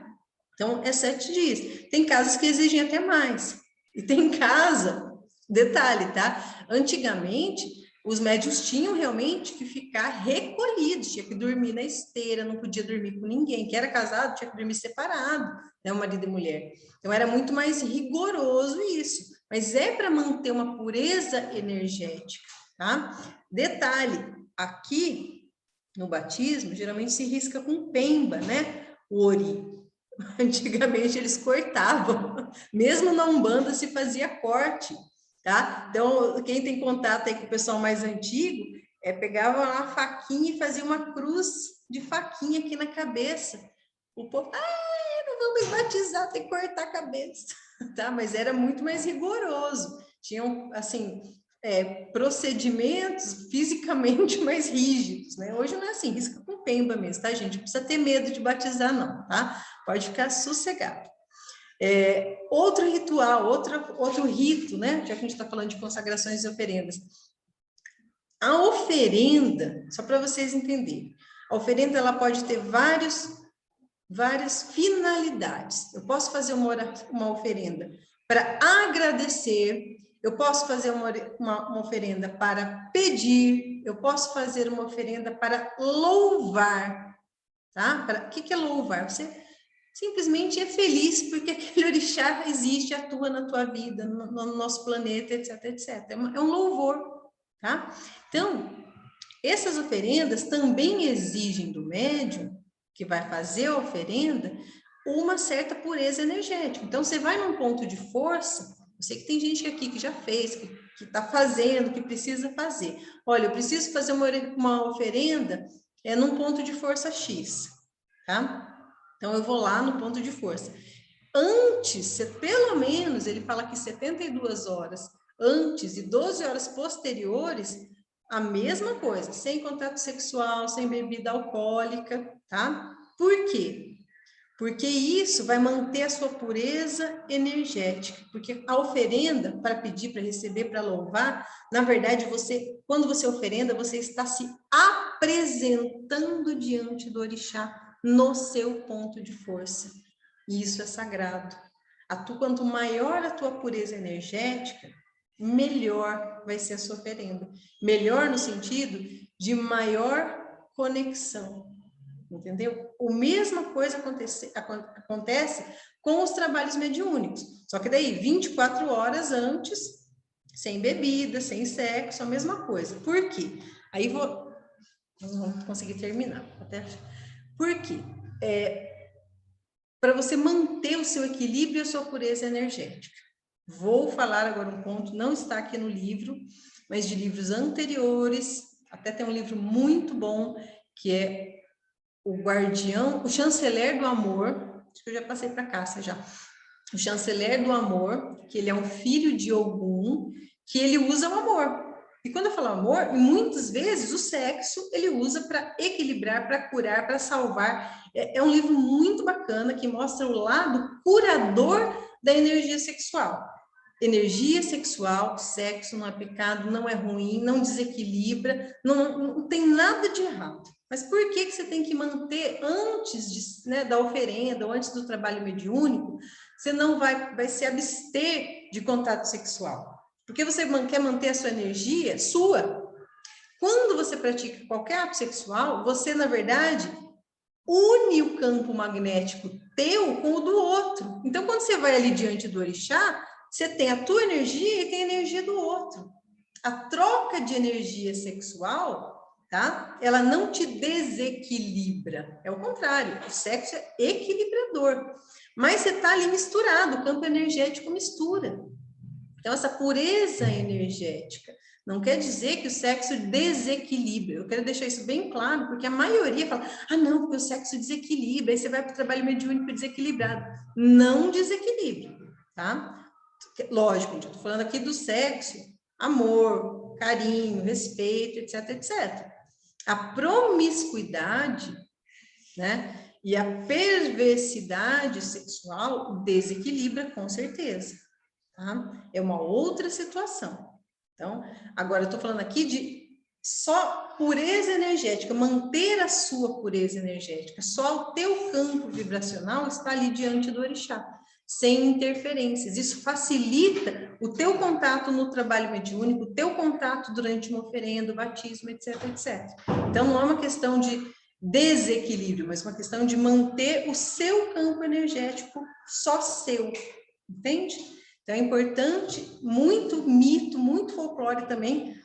Então, é 7 dias. Tem casas que exigem até mais. E tem casa, detalhe, tá? Antigamente, os médiuns tinham realmente que ficar recolhidos, tinha que dormir na esteira, não podia dormir com ninguém. Quem era casado tinha que dormir separado, né? O marido e mulher. Então, era muito mais rigoroso isso. Mas é para manter uma pureza energética, tá? Detalhe, aqui no batismo, geralmente se risca com pemba, né? O ori. Antigamente eles cortavam, mesmo na Umbanda se fazia corte, tá? Então, quem tem contato aí com o pessoal mais antigo, pegava uma faquinha e fazia uma cruz de faquinha aqui na cabeça. O povo, não vamos batizar, tem que cortar a cabeça, tá? Mas era muito mais rigoroso, tinham, assim, procedimentos fisicamente mais rígidos, né? Hoje não é assim, risca com pemba mesmo, tá, gente? Não precisa ter medo de batizar, não, tá? Pode ficar sossegado. Outro ritual, outro rito, né? Já que a gente está falando de consagrações e oferendas. A oferenda, só para vocês entenderem, a oferenda ela pode ter várias finalidades. Eu posso fazer uma oferenda para agradecer, eu posso fazer uma oferenda para pedir, eu posso fazer uma oferenda para louvar, tá? O que é louvar? Você simplesmente é feliz porque aquele orixá existe, atua na tua vida, no nosso planeta, etc, etc. É um louvor, tá? Então, essas oferendas também exigem do médium, que vai fazer a oferenda, uma certa pureza energética. Então, você vai num ponto de força, eu sei que tem gente aqui que já fez, que está fazendo, que precisa fazer. Olha, eu preciso fazer uma oferenda num ponto de força X, tá? Então, eu vou lá no ponto de força. Antes, pelo menos, ele fala que 72 horas antes e 12 horas posteriores, a mesma coisa, sem contato sexual, sem bebida alcoólica, tá? Por quê? Porque isso vai manter a sua pureza energética. Porque a oferenda, para pedir, para receber, para louvar, na verdade, quando você oferenda, você está se apresentando diante do orixá no seu ponto de força. E isso é sagrado. Quanto maior a tua pureza energética, melhor vai ser a sua oferenda. Melhor no sentido de maior conexão. Entendeu? A mesma coisa acontece com os trabalhos mediúnicos. Só que daí, 24 horas antes, sem bebida, sem sexo, a mesma coisa. Por quê? Aí nós vamos conseguir terminar. Por quê? Para você manter o seu equilíbrio e a sua pureza energética. Vou falar agora um ponto, não está aqui no livro, mas de livros anteriores, até tem um livro muito bom, que é o Chanceler do Amor, acho que eu já passei para a Cássia já, o Chanceler do Amor, que ele é um filho de Ogum, que ele usa o amor. E quando eu falo amor, muitas vezes o sexo ele usa para equilibrar, para curar, para salvar. É um livro muito bacana que mostra o lado curador da energia sexual. Energia sexual, sexo não é pecado, não é ruim, não desequilibra, não tem nada de errado, Mas por que você tem que manter antes de, né, da oferenda, ou antes do trabalho mediúnico, você não vai se abster de contato sexual? Porque você quer manter a sua energia sua. Quando você pratica qualquer ato sexual, você, na verdade, une o campo magnético teu com o do outro. Então, quando você vai ali diante do orixá, você tem a tua energia e tem a energia do outro. A troca de energia sexual, tá? Ela não te desequilibra. É o contrário, o sexo é equilibrador. Mas você está ali misturado, o campo energético mistura. Então, essa pureza energética não quer dizer que o sexo desequilibra. Eu quero deixar isso bem claro, porque a maioria fala, não, porque o sexo desequilibra, aí você vai para o trabalho mediúnico desequilibrado. Não desequilibra, tá? Lógico, gente, eu estou falando aqui do sexo, amor, carinho, respeito, etc, etc. A promiscuidade, né, e a perversidade sexual desequilibra com certeza, tá? É uma outra situação. Então, agora eu estou falando aqui de só pureza energética, manter a sua pureza energética, só o teu campo vibracional está ali diante do orixá, sem interferências. Isso facilita o teu contato no trabalho mediúnico, o teu contato durante uma oferenda, batismo, etc, etc. Então, não é uma questão de desequilíbrio, mas uma questão de manter o seu campo energético só seu, entende? Então, é importante, muito mito, muito folclore também,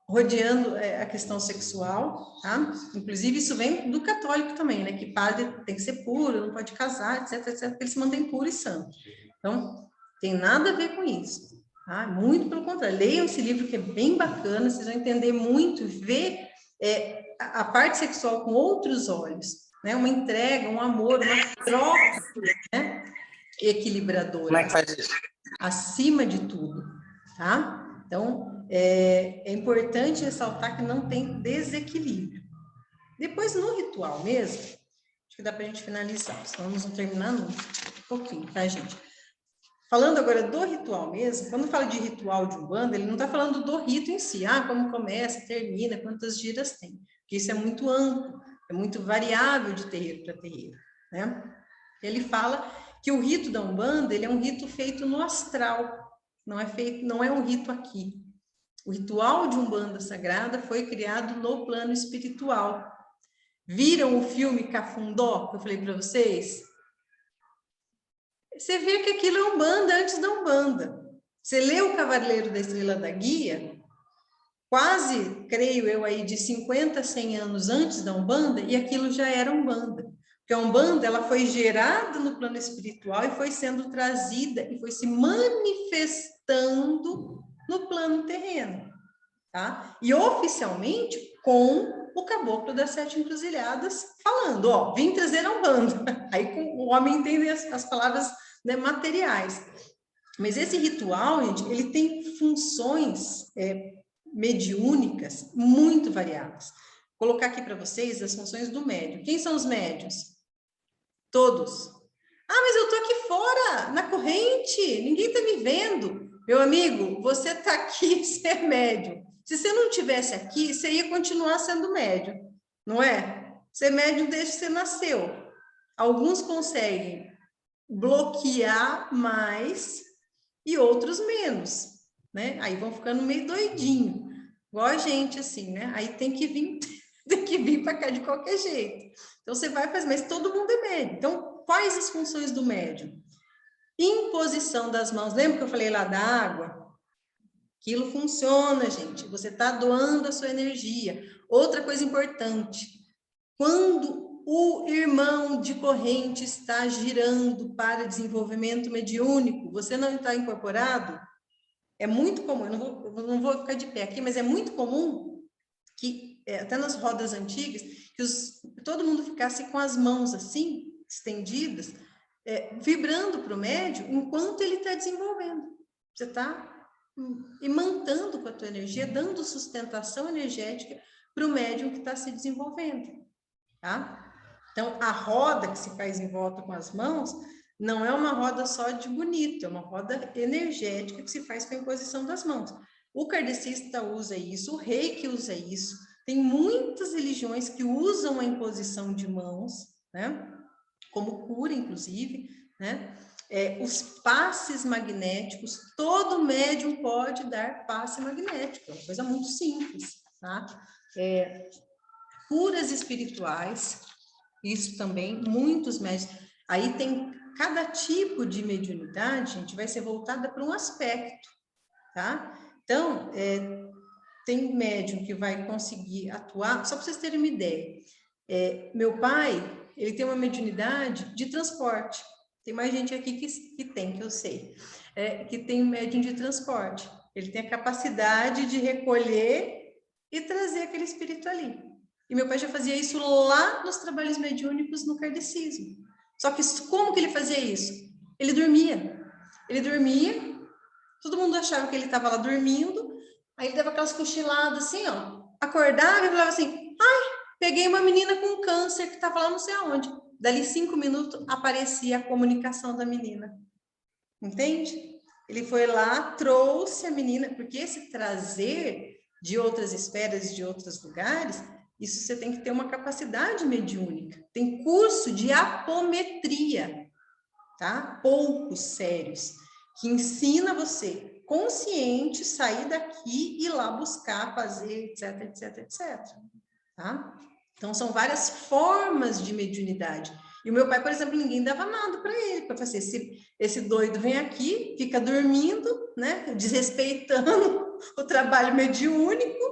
rodeando a questão sexual, tá? Inclusive, isso vem do católico também, né? Que padre tem que ser puro, não pode casar, etc, etc, porque ele se mantém puro e santo. Então, tem nada a ver com isso, tá? Muito pelo contrário. Leiam esse livro que é bem bacana, vocês vão entender muito, ver a parte sexual com outros olhos, né? Uma entrega, um amor, uma troca, né? Equilibradora. Como é que faz isso? Acima de tudo, tá? Então, é importante ressaltar que não tem desequilíbrio. Depois, no ritual mesmo, acho que dá para a gente finalizar, senão nós vamos terminando um pouquinho, tá, gente? Falando agora do ritual mesmo, quando fala de ritual de Umbanda, ele não está falando do rito em si, como começa, termina, quantas giras tem, porque isso é muito amplo, é muito variável de terreiro para terreiro, né? Ele fala que o rito da Umbanda, ele é um rito feito no astral, não é um rito aqui. O ritual de Umbanda Sagrada foi criado no plano espiritual. Viram o filme Cafundó, que eu falei para vocês? Você vê que aquilo é Umbanda antes da Umbanda. Você lê o Cavaleiro da Estrela da Guia, quase, creio eu, aí de 50 a 100 anos antes da Umbanda, e aquilo já era Umbanda. Porque a Umbanda, ela foi gerada no plano espiritual e foi sendo trazida e foi se manifestando no plano terreno, tá? E oficialmente com o Caboclo das Sete Encruzilhadas falando, vim trazer a Umbanda. Aí o homem entende as palavras, né, materiais. Mas esse ritual, gente, ele tem funções mediúnicas muito variadas. Vou colocar aqui para vocês as funções do médium. Quem são os médiuns? Todos. Mas eu tô aqui fora, na corrente, ninguém tá me vendo. Meu amigo, você tá aqui, você é médium. Se você não tivesse aqui, você ia continuar sendo médium, não é? Você é médium desde que você nasceu. Alguns conseguem bloquear mais e outros menos, né? Aí vão ficando meio doidinho, igual a gente, assim, né? Aí tem que vir para cá de qualquer jeito. Então, você vai fazer, mas todo mundo é médium. Então, quais as funções do médium? Imposição das mãos. Lembra que eu falei lá da água? Aquilo funciona, gente. Você está doando a sua energia. Outra coisa importante, quando o irmão de corrente está girando para desenvolvimento mediúnico, você não está incorporado, é muito comum, eu não vou ficar de pé aqui, mas é muito comum que, até nas rodas antigas, que todo mundo ficasse com as mãos assim, estendidas, vibrando para o médium, enquanto ele está desenvolvendo. Você está imantando com a tua energia, dando sustentação energética para o médium que está se desenvolvendo, tá? Então, a roda que se faz em volta com as mãos não é uma roda só de bonito, é uma roda energética que se faz com a imposição das mãos. O kardecista usa isso, o reiki usa isso, Tem muitas religiões que usam a imposição de mãos, né? Como cura, inclusive, né? Os passes magnéticos, todo médium pode dar passe magnético, é uma coisa muito simples, tá? Curas espirituais, isso também, muitos médiums. Aí tem cada tipo de mediunidade, gente, vai ser voltada para um aspecto, tá? Então, tem médium que vai conseguir atuar, só para vocês terem uma ideia. Meu pai, ele tem uma mediunidade de transporte. Tem mais gente aqui que tem, que eu sei, que tem médium de transporte. Ele tem a capacidade de recolher e trazer aquele espírito ali. E meu pai já fazia isso lá nos trabalhos mediúnicos no kardecismo. Só que como que ele fazia isso? Ele dormia. Ele dormia, todo mundo achava que ele estava lá dormindo, aí ele dava aquelas cochiladas assim, ó. Acordava e falava assim, ai, peguei uma menina com câncer que estava lá não sei aonde. Dali 5 minutos aparecia a comunicação da menina. Entende? Ele foi lá, trouxe a menina, porque esse trazer de outras esferas, de outros lugares, isso você tem que ter uma capacidade mediúnica. Tem curso de apometria, tá? Poucos sérios, que ensina você, consciente, sair daqui e ir lá buscar, fazer, etc, etc, etc. Tá? Então, são várias formas de mediunidade. E o meu pai, por exemplo, ninguém dava nada para ele, para fazer. Esse doido vem aqui, fica dormindo, né? Desrespeitando o trabalho mediúnico,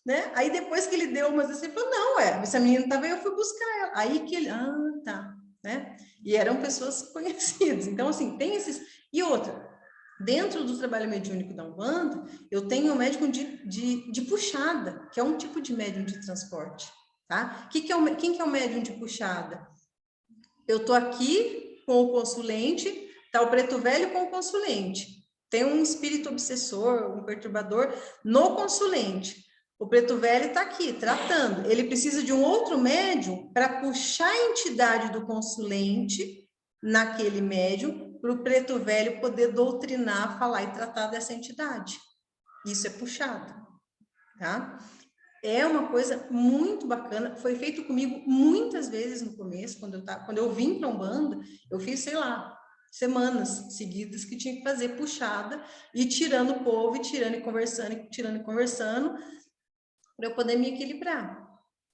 né? Aí depois que ele deu umas assim, ele falou, não, essa menina estava aí, eu fui buscar ela. Aí que ele, tá, né? E eram pessoas conhecidas. Então, assim, tem esses... E outra, dentro do trabalho mediúnico da Umbanda, eu tenho um médium de puxada, que é um tipo de médium de transporte, tá? Quem que é o médium de puxada? Eu tô aqui com o consulente, tá o preto velho com o consulente. Tem um espírito obsessor, um perturbador no consulente. O preto velho está aqui, tratando. Ele precisa de um outro médium para puxar a entidade do consulente naquele médium, para o preto velho poder doutrinar, falar e tratar dessa entidade. Isso é puxado, tá? É uma coisa muito bacana, foi feito comigo muitas vezes no começo, quando eu vim para Umbanda, eu fiz, sei lá, semanas seguidas que tinha que fazer puxada, e tirando o povo, e tirando e conversando, para eu poder me equilibrar,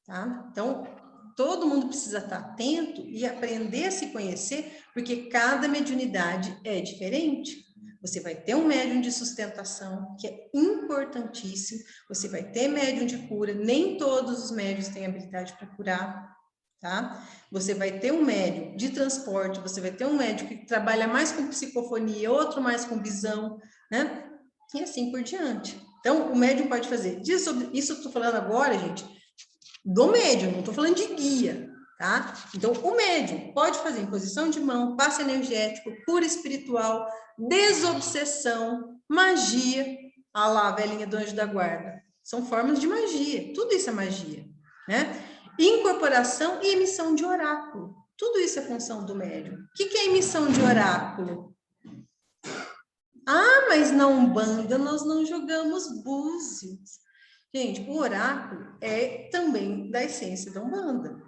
tá? Então, todo mundo precisa estar atento e aprender a se conhecer, porque cada mediunidade é diferente. Você vai ter um médium de sustentação, que é importantíssimo, você vai ter médium de cura, nem todos os médiuns têm habilidade para curar, tá? Você vai ter um médium de transporte, você vai ter um médium que trabalha mais com psicofonia, outro mais com visão, né? E assim por diante. Então, o médium pode fazer. Isso eu estou falando agora, gente, do médium, não estou falando de guia, tá? Então, o médium pode fazer imposição de mão, passe energético, cura espiritual, desobsessão, magia, lá a velhinha do anjo da guarda. São formas de magia, tudo isso é magia, né? Incorporação e emissão de oráculo. Tudo isso é função do médium. O que é emissão de oráculo? Mas na Umbanda nós não jogamos búzios. Gente, o oráculo é também da essência da Umbanda,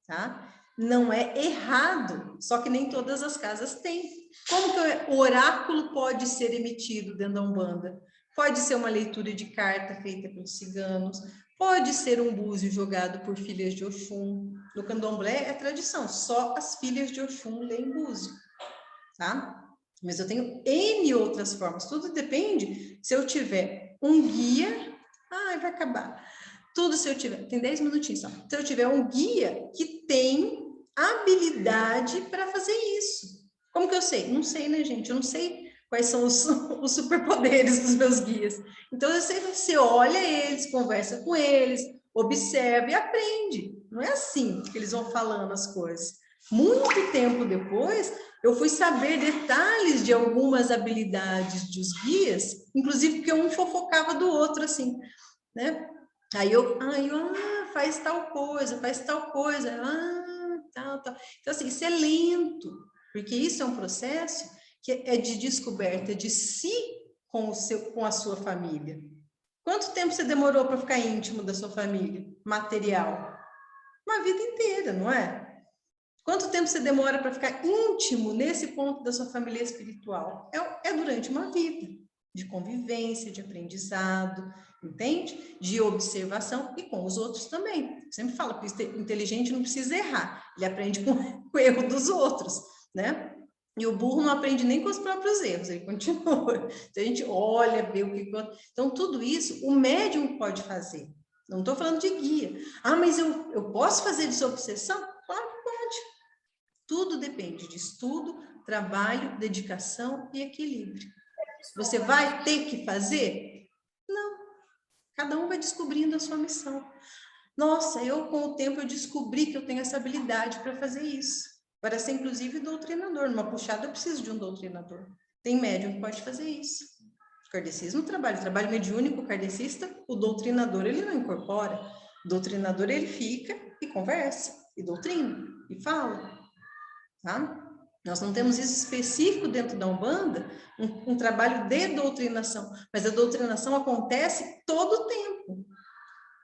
tá? Não é errado, só que nem todas as casas têm. Como que o oráculo pode ser emitido dentro da Umbanda? Pode ser uma leitura de carta feita pelos ciganos, pode ser um búzio jogado por filhas de Oxum. No candomblé é tradição, só as filhas de Oxum leem búzio, tá? Mas eu tenho N outras formas, tudo depende se eu tiver um guia, vai acabar. Tudo se eu tiver, tem 10 minutinhos só. Se eu tiver um guia que tem habilidade para fazer isso. Como que eu sei? Não sei, né, gente? Eu não sei quais são os superpoderes dos meus guias. Então, eu sei que você olha eles, conversa com eles, observa e aprende. Não é assim que eles vão falando as coisas. Muito tempo depois, eu fui saber detalhes de algumas habilidades dos guias, inclusive porque um fofocava do outro, assim, né? Aí faz tal coisa, tal. Então, assim, isso é lento, porque isso é um processo que é de descoberta de si com a sua família. Quanto tempo você demorou para ficar íntimo da sua família material? Uma vida inteira, não é? Quanto tempo você demora para ficar íntimo nesse ponto da sua família espiritual? É durante uma vida de convivência, de aprendizado, entende? De observação e com os outros também. Eu sempre falo que o inteligente não precisa errar, ele aprende com o erro dos outros, né? E o burro não aprende nem com os próprios erros, ele continua. Então, a gente olha, vê o que... Então, tudo isso o médium pode fazer. Não estou falando de guia. Ah, mas eu posso fazer desobsessão? Claro que pode. Tudo depende de estudo, trabalho, dedicação e equilíbrio. Você vai ter que fazer? Não. Cada um vai descobrindo a sua missão. Nossa, com o tempo eu descobri que eu tenho essa habilidade para fazer isso. Para ser, inclusive, doutrinador. Numa puxada eu preciso de um doutrinador. Tem médium que pode fazer isso. O kardecismo trabalho mediúnico kardecista, o doutrinador ele não incorpora. O doutrinador ele fica e conversa, e doutrina, e fala. Tá? Nós não temos isso específico dentro da Umbanda, um trabalho de doutrinação, mas a doutrinação acontece todo o tempo.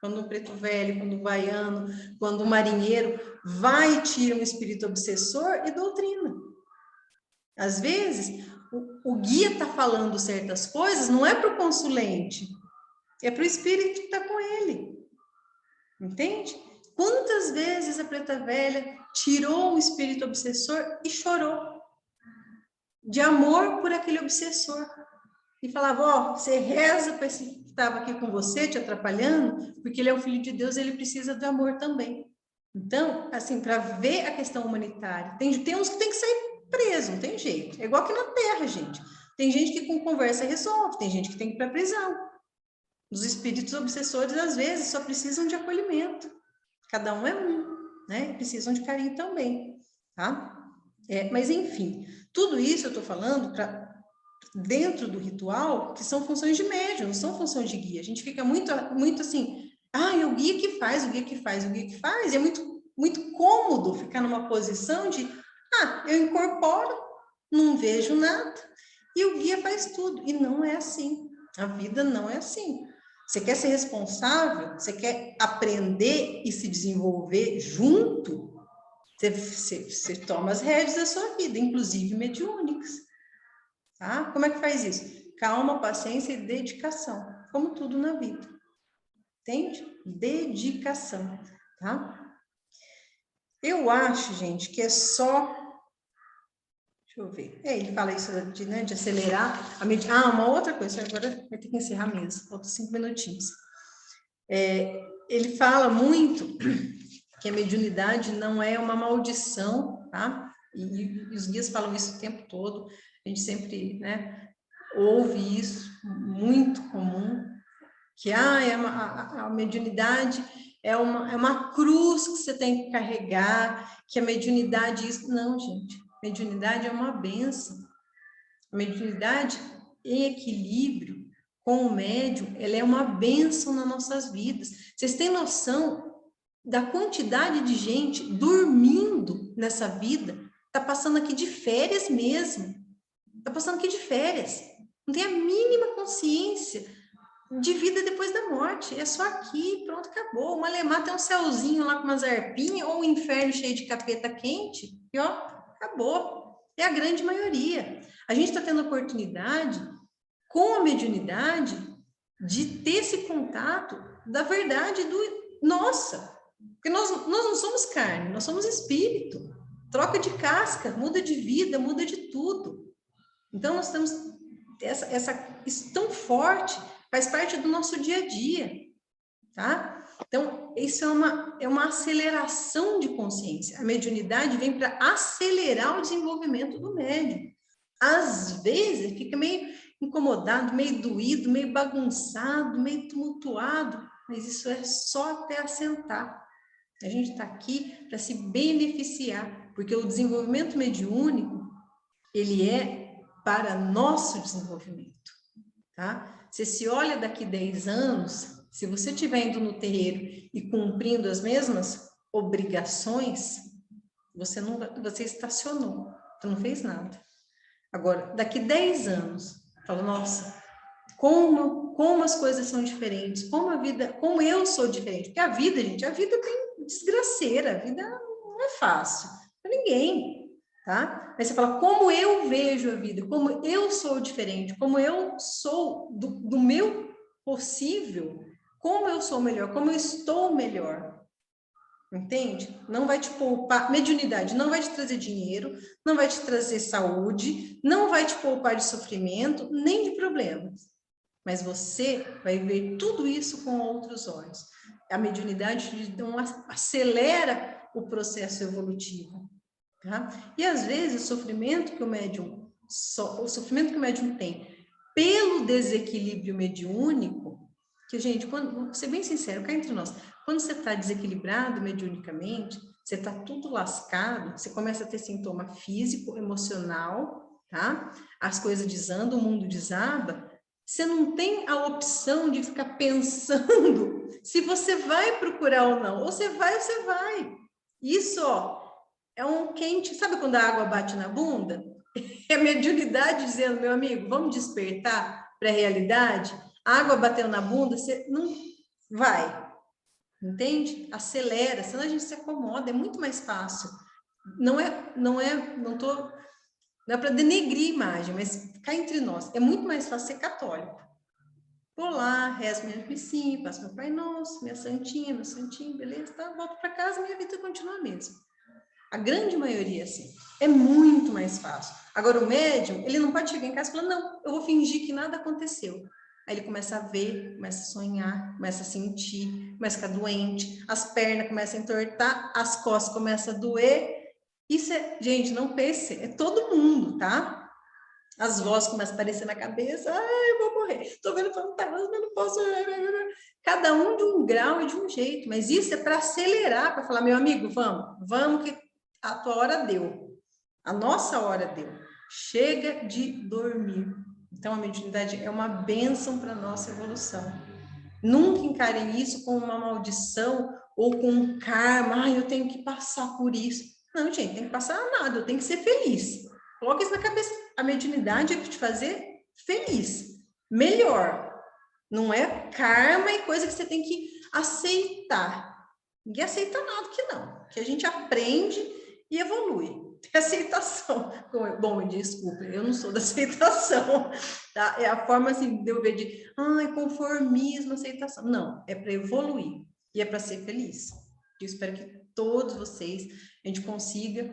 Quando o preto velho, quando o baiano, quando o marinheiro vai e tira um espírito obsessor e doutrina. Às vezes, o guia está falando certas coisas, não é para o consulente, é para o espírito que está com ele. Entende? Quantas vezes a preta velha tirou um espírito obsessor e chorou de amor por aquele obsessor? E falava, ó, você reza para esse que estava aqui com você, te atrapalhando, porque ele é o filho de Deus, ele precisa de amor também. Então, assim, para ver a questão humanitária, tem uns que tem que sair preso, não tem jeito. É igual aqui na Terra, gente. Tem gente que com conversa resolve, tem gente que tem que ir para a prisão. Os espíritos obsessores, às vezes, só precisam de acolhimento. Cada um é um, né? Precisam de carinho também, tá? Mas, enfim, tudo isso eu estou falando para dentro do ritual, que são funções de médium, não são funções de guia. A gente fica muito assim, é o guia que faz, o guia que faz, o guia que faz. E é muito cômodo ficar numa posição de, eu incorporo, não vejo nada, e o guia faz tudo. E não é assim. A vida não é assim. Você quer ser responsável, você quer aprender e se desenvolver junto, você toma as rédeas da sua vida, inclusive mediúnicas. Tá? Como é que faz isso? Calma, paciência e dedicação, como tudo na vida. Entende? Dedicação, tá? Eu acho, gente, que é só... Deixa eu ver. Ele fala isso de acelerar a uma outra coisa, agora vai ter que encerrar mesmo, faltam 5 minutinhos. Ele fala muito que a mediunidade não é uma maldição, tá? E os guias falam isso o tempo todo, a gente sempre, ouve isso, muito comum, que a mediunidade é uma cruz que você tem que carregar, que a mediunidade isso... Não, gente, mediunidade é uma bênção. A mediunidade em equilíbrio com o médium, ela é uma bênção nas nossas vidas. Vocês têm noção da quantidade de gente dormindo nessa vida? Tá passando aqui de férias mesmo. Tá passando aqui de férias. Não tem a mínima consciência de vida depois da morte. É só aqui, pronto, acabou. Uma Malemar tem um céuzinho lá com umas arpinhas, ou um inferno cheio de capeta quente, e ó, acabou. É a grande maioria. A gente está tendo a oportunidade, com a mediunidade, de ter esse contato da verdade nossa. Porque nós não somos carne, nós somos espírito. Troca de casca, muda de vida, muda de tudo. Então, nós temos isso tão forte, faz parte do nosso dia a dia, tá? Então, isso é uma aceleração de consciência. A mediunidade vem para acelerar o desenvolvimento do médium. Às vezes, fica meio incomodado, meio doído, meio bagunçado, meio tumultuado, mas isso é só até assentar. A gente está aqui para se beneficiar, porque o desenvolvimento mediúnico, ele é para nosso desenvolvimento, tá? Você se olha daqui 10 anos, se você estiver indo no terreiro e cumprindo as mesmas obrigações, você estacionou, você não fez nada. Agora, daqui 10 anos, fala, nossa, como como as coisas são diferentes, como eu sou diferente. Porque a vida, gente, a vida tem desgraceira, a vida não é fácil para ninguém, tá? Aí você fala, como eu vejo a vida, como eu sou diferente, como eu sou do meu possível, como eu sou melhor, como eu estou melhor. Entende? Não vai te poupar, mediunidade não vai te trazer dinheiro, não vai te trazer saúde, não vai te poupar de sofrimento, nem de problemas. Mas você vai ver tudo isso com outros olhos. A mediunidade acelera o processo evolutivo. Tá? E às vezes o sofrimento que o médium tem pelo desequilíbrio mediúnico, que, gente, vou ser bem sincero, cá entre nós, quando você está desequilibrado mediunicamente, você está tudo lascado, você começa a ter sintoma físico, emocional, tá? As coisas desandam, o mundo desaba, você não tem a opção de ficar pensando se você vai procurar ou não. Ou você vai, ou você vai. Isso, ó, é um quente. Sabe quando a água bate na bunda? É a mediunidade dizendo, meu amigo, vamos despertar para a realidade? A água bateu na bunda, você não vai. Entende? Acelera, senão a gente se acomoda, é muito mais fácil. Não é para denegrir a imagem, mas cá entre nós, é muito mais fácil ser católico. Vou lá, rezo minha missinha, faço meu Pai Nosso, minha santinha, meu santinho, beleza, tá? Volto para casa, minha vida continua a mesma. A grande maioria, assim, é muito mais fácil. Agora, o médium, ele não pode chegar em casa e falar, não, eu vou fingir que nada aconteceu. Aí ele começa a ver, começa a sonhar, começa a sentir, começa a ficar doente, as pernas começam a entortar, as costas começam a doer. Isso é, gente, não pense, é todo mundo, tá? As vozes começam a aparecer na cabeça, eu vou morrer, tô vendo fantasma, não posso. Cada um de um grau e de um jeito, mas isso é para acelerar, para falar, meu amigo, vamos que a tua hora deu, a nossa hora deu, chega de dormir. Então a mediunidade é uma bênção para a nossa evolução. Nunca encarem isso como uma maldição ou com um karma, eu tenho que passar por isso. Não, gente, tem que passar nada, eu tenho que ser feliz. Coloca isso na cabeça. A mediunidade é para te fazer feliz, melhor. Não é karma e coisa que você tem que aceitar. Ninguém aceita nada que não. Que a gente aprende e evolui. Tem aceitação. Bom, desculpa, eu não sou da aceitação. Tá? É a forma assim de eu ver de conformismo, aceitação. Não, é para evoluir e é para ser feliz. Eu espero que todos vocês, a gente consiga,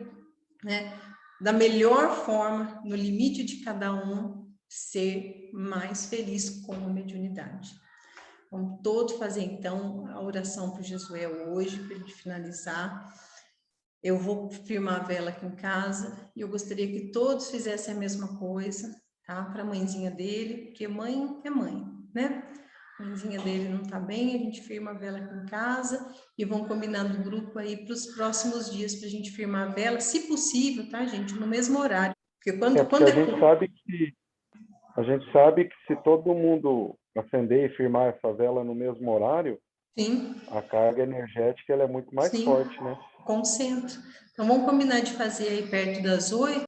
né, da melhor forma, no limite de cada um, ser mais feliz com a mediunidade. Vamos todos fazer, então, a oração para o Jesuel hoje, para ele finalizar. Eu vou firmar a vela aqui em casa e eu gostaria que todos fizessem a mesma coisa, tá? Para a mãezinha dele, porque mãe é mãe, né? A mãezinha dele não tá bem, a gente firma a vela aqui em casa e vão combinando o grupo aí para os próximos dias para a gente firmar a vela, se possível, tá, gente? No mesmo horário. Porque porque a gente sabe que se todo mundo acender e firmar essa vela no mesmo horário, sim, a carga energética ela é muito mais sim, forte, né? concentra. Então vamos combinar de fazer aí perto das 8.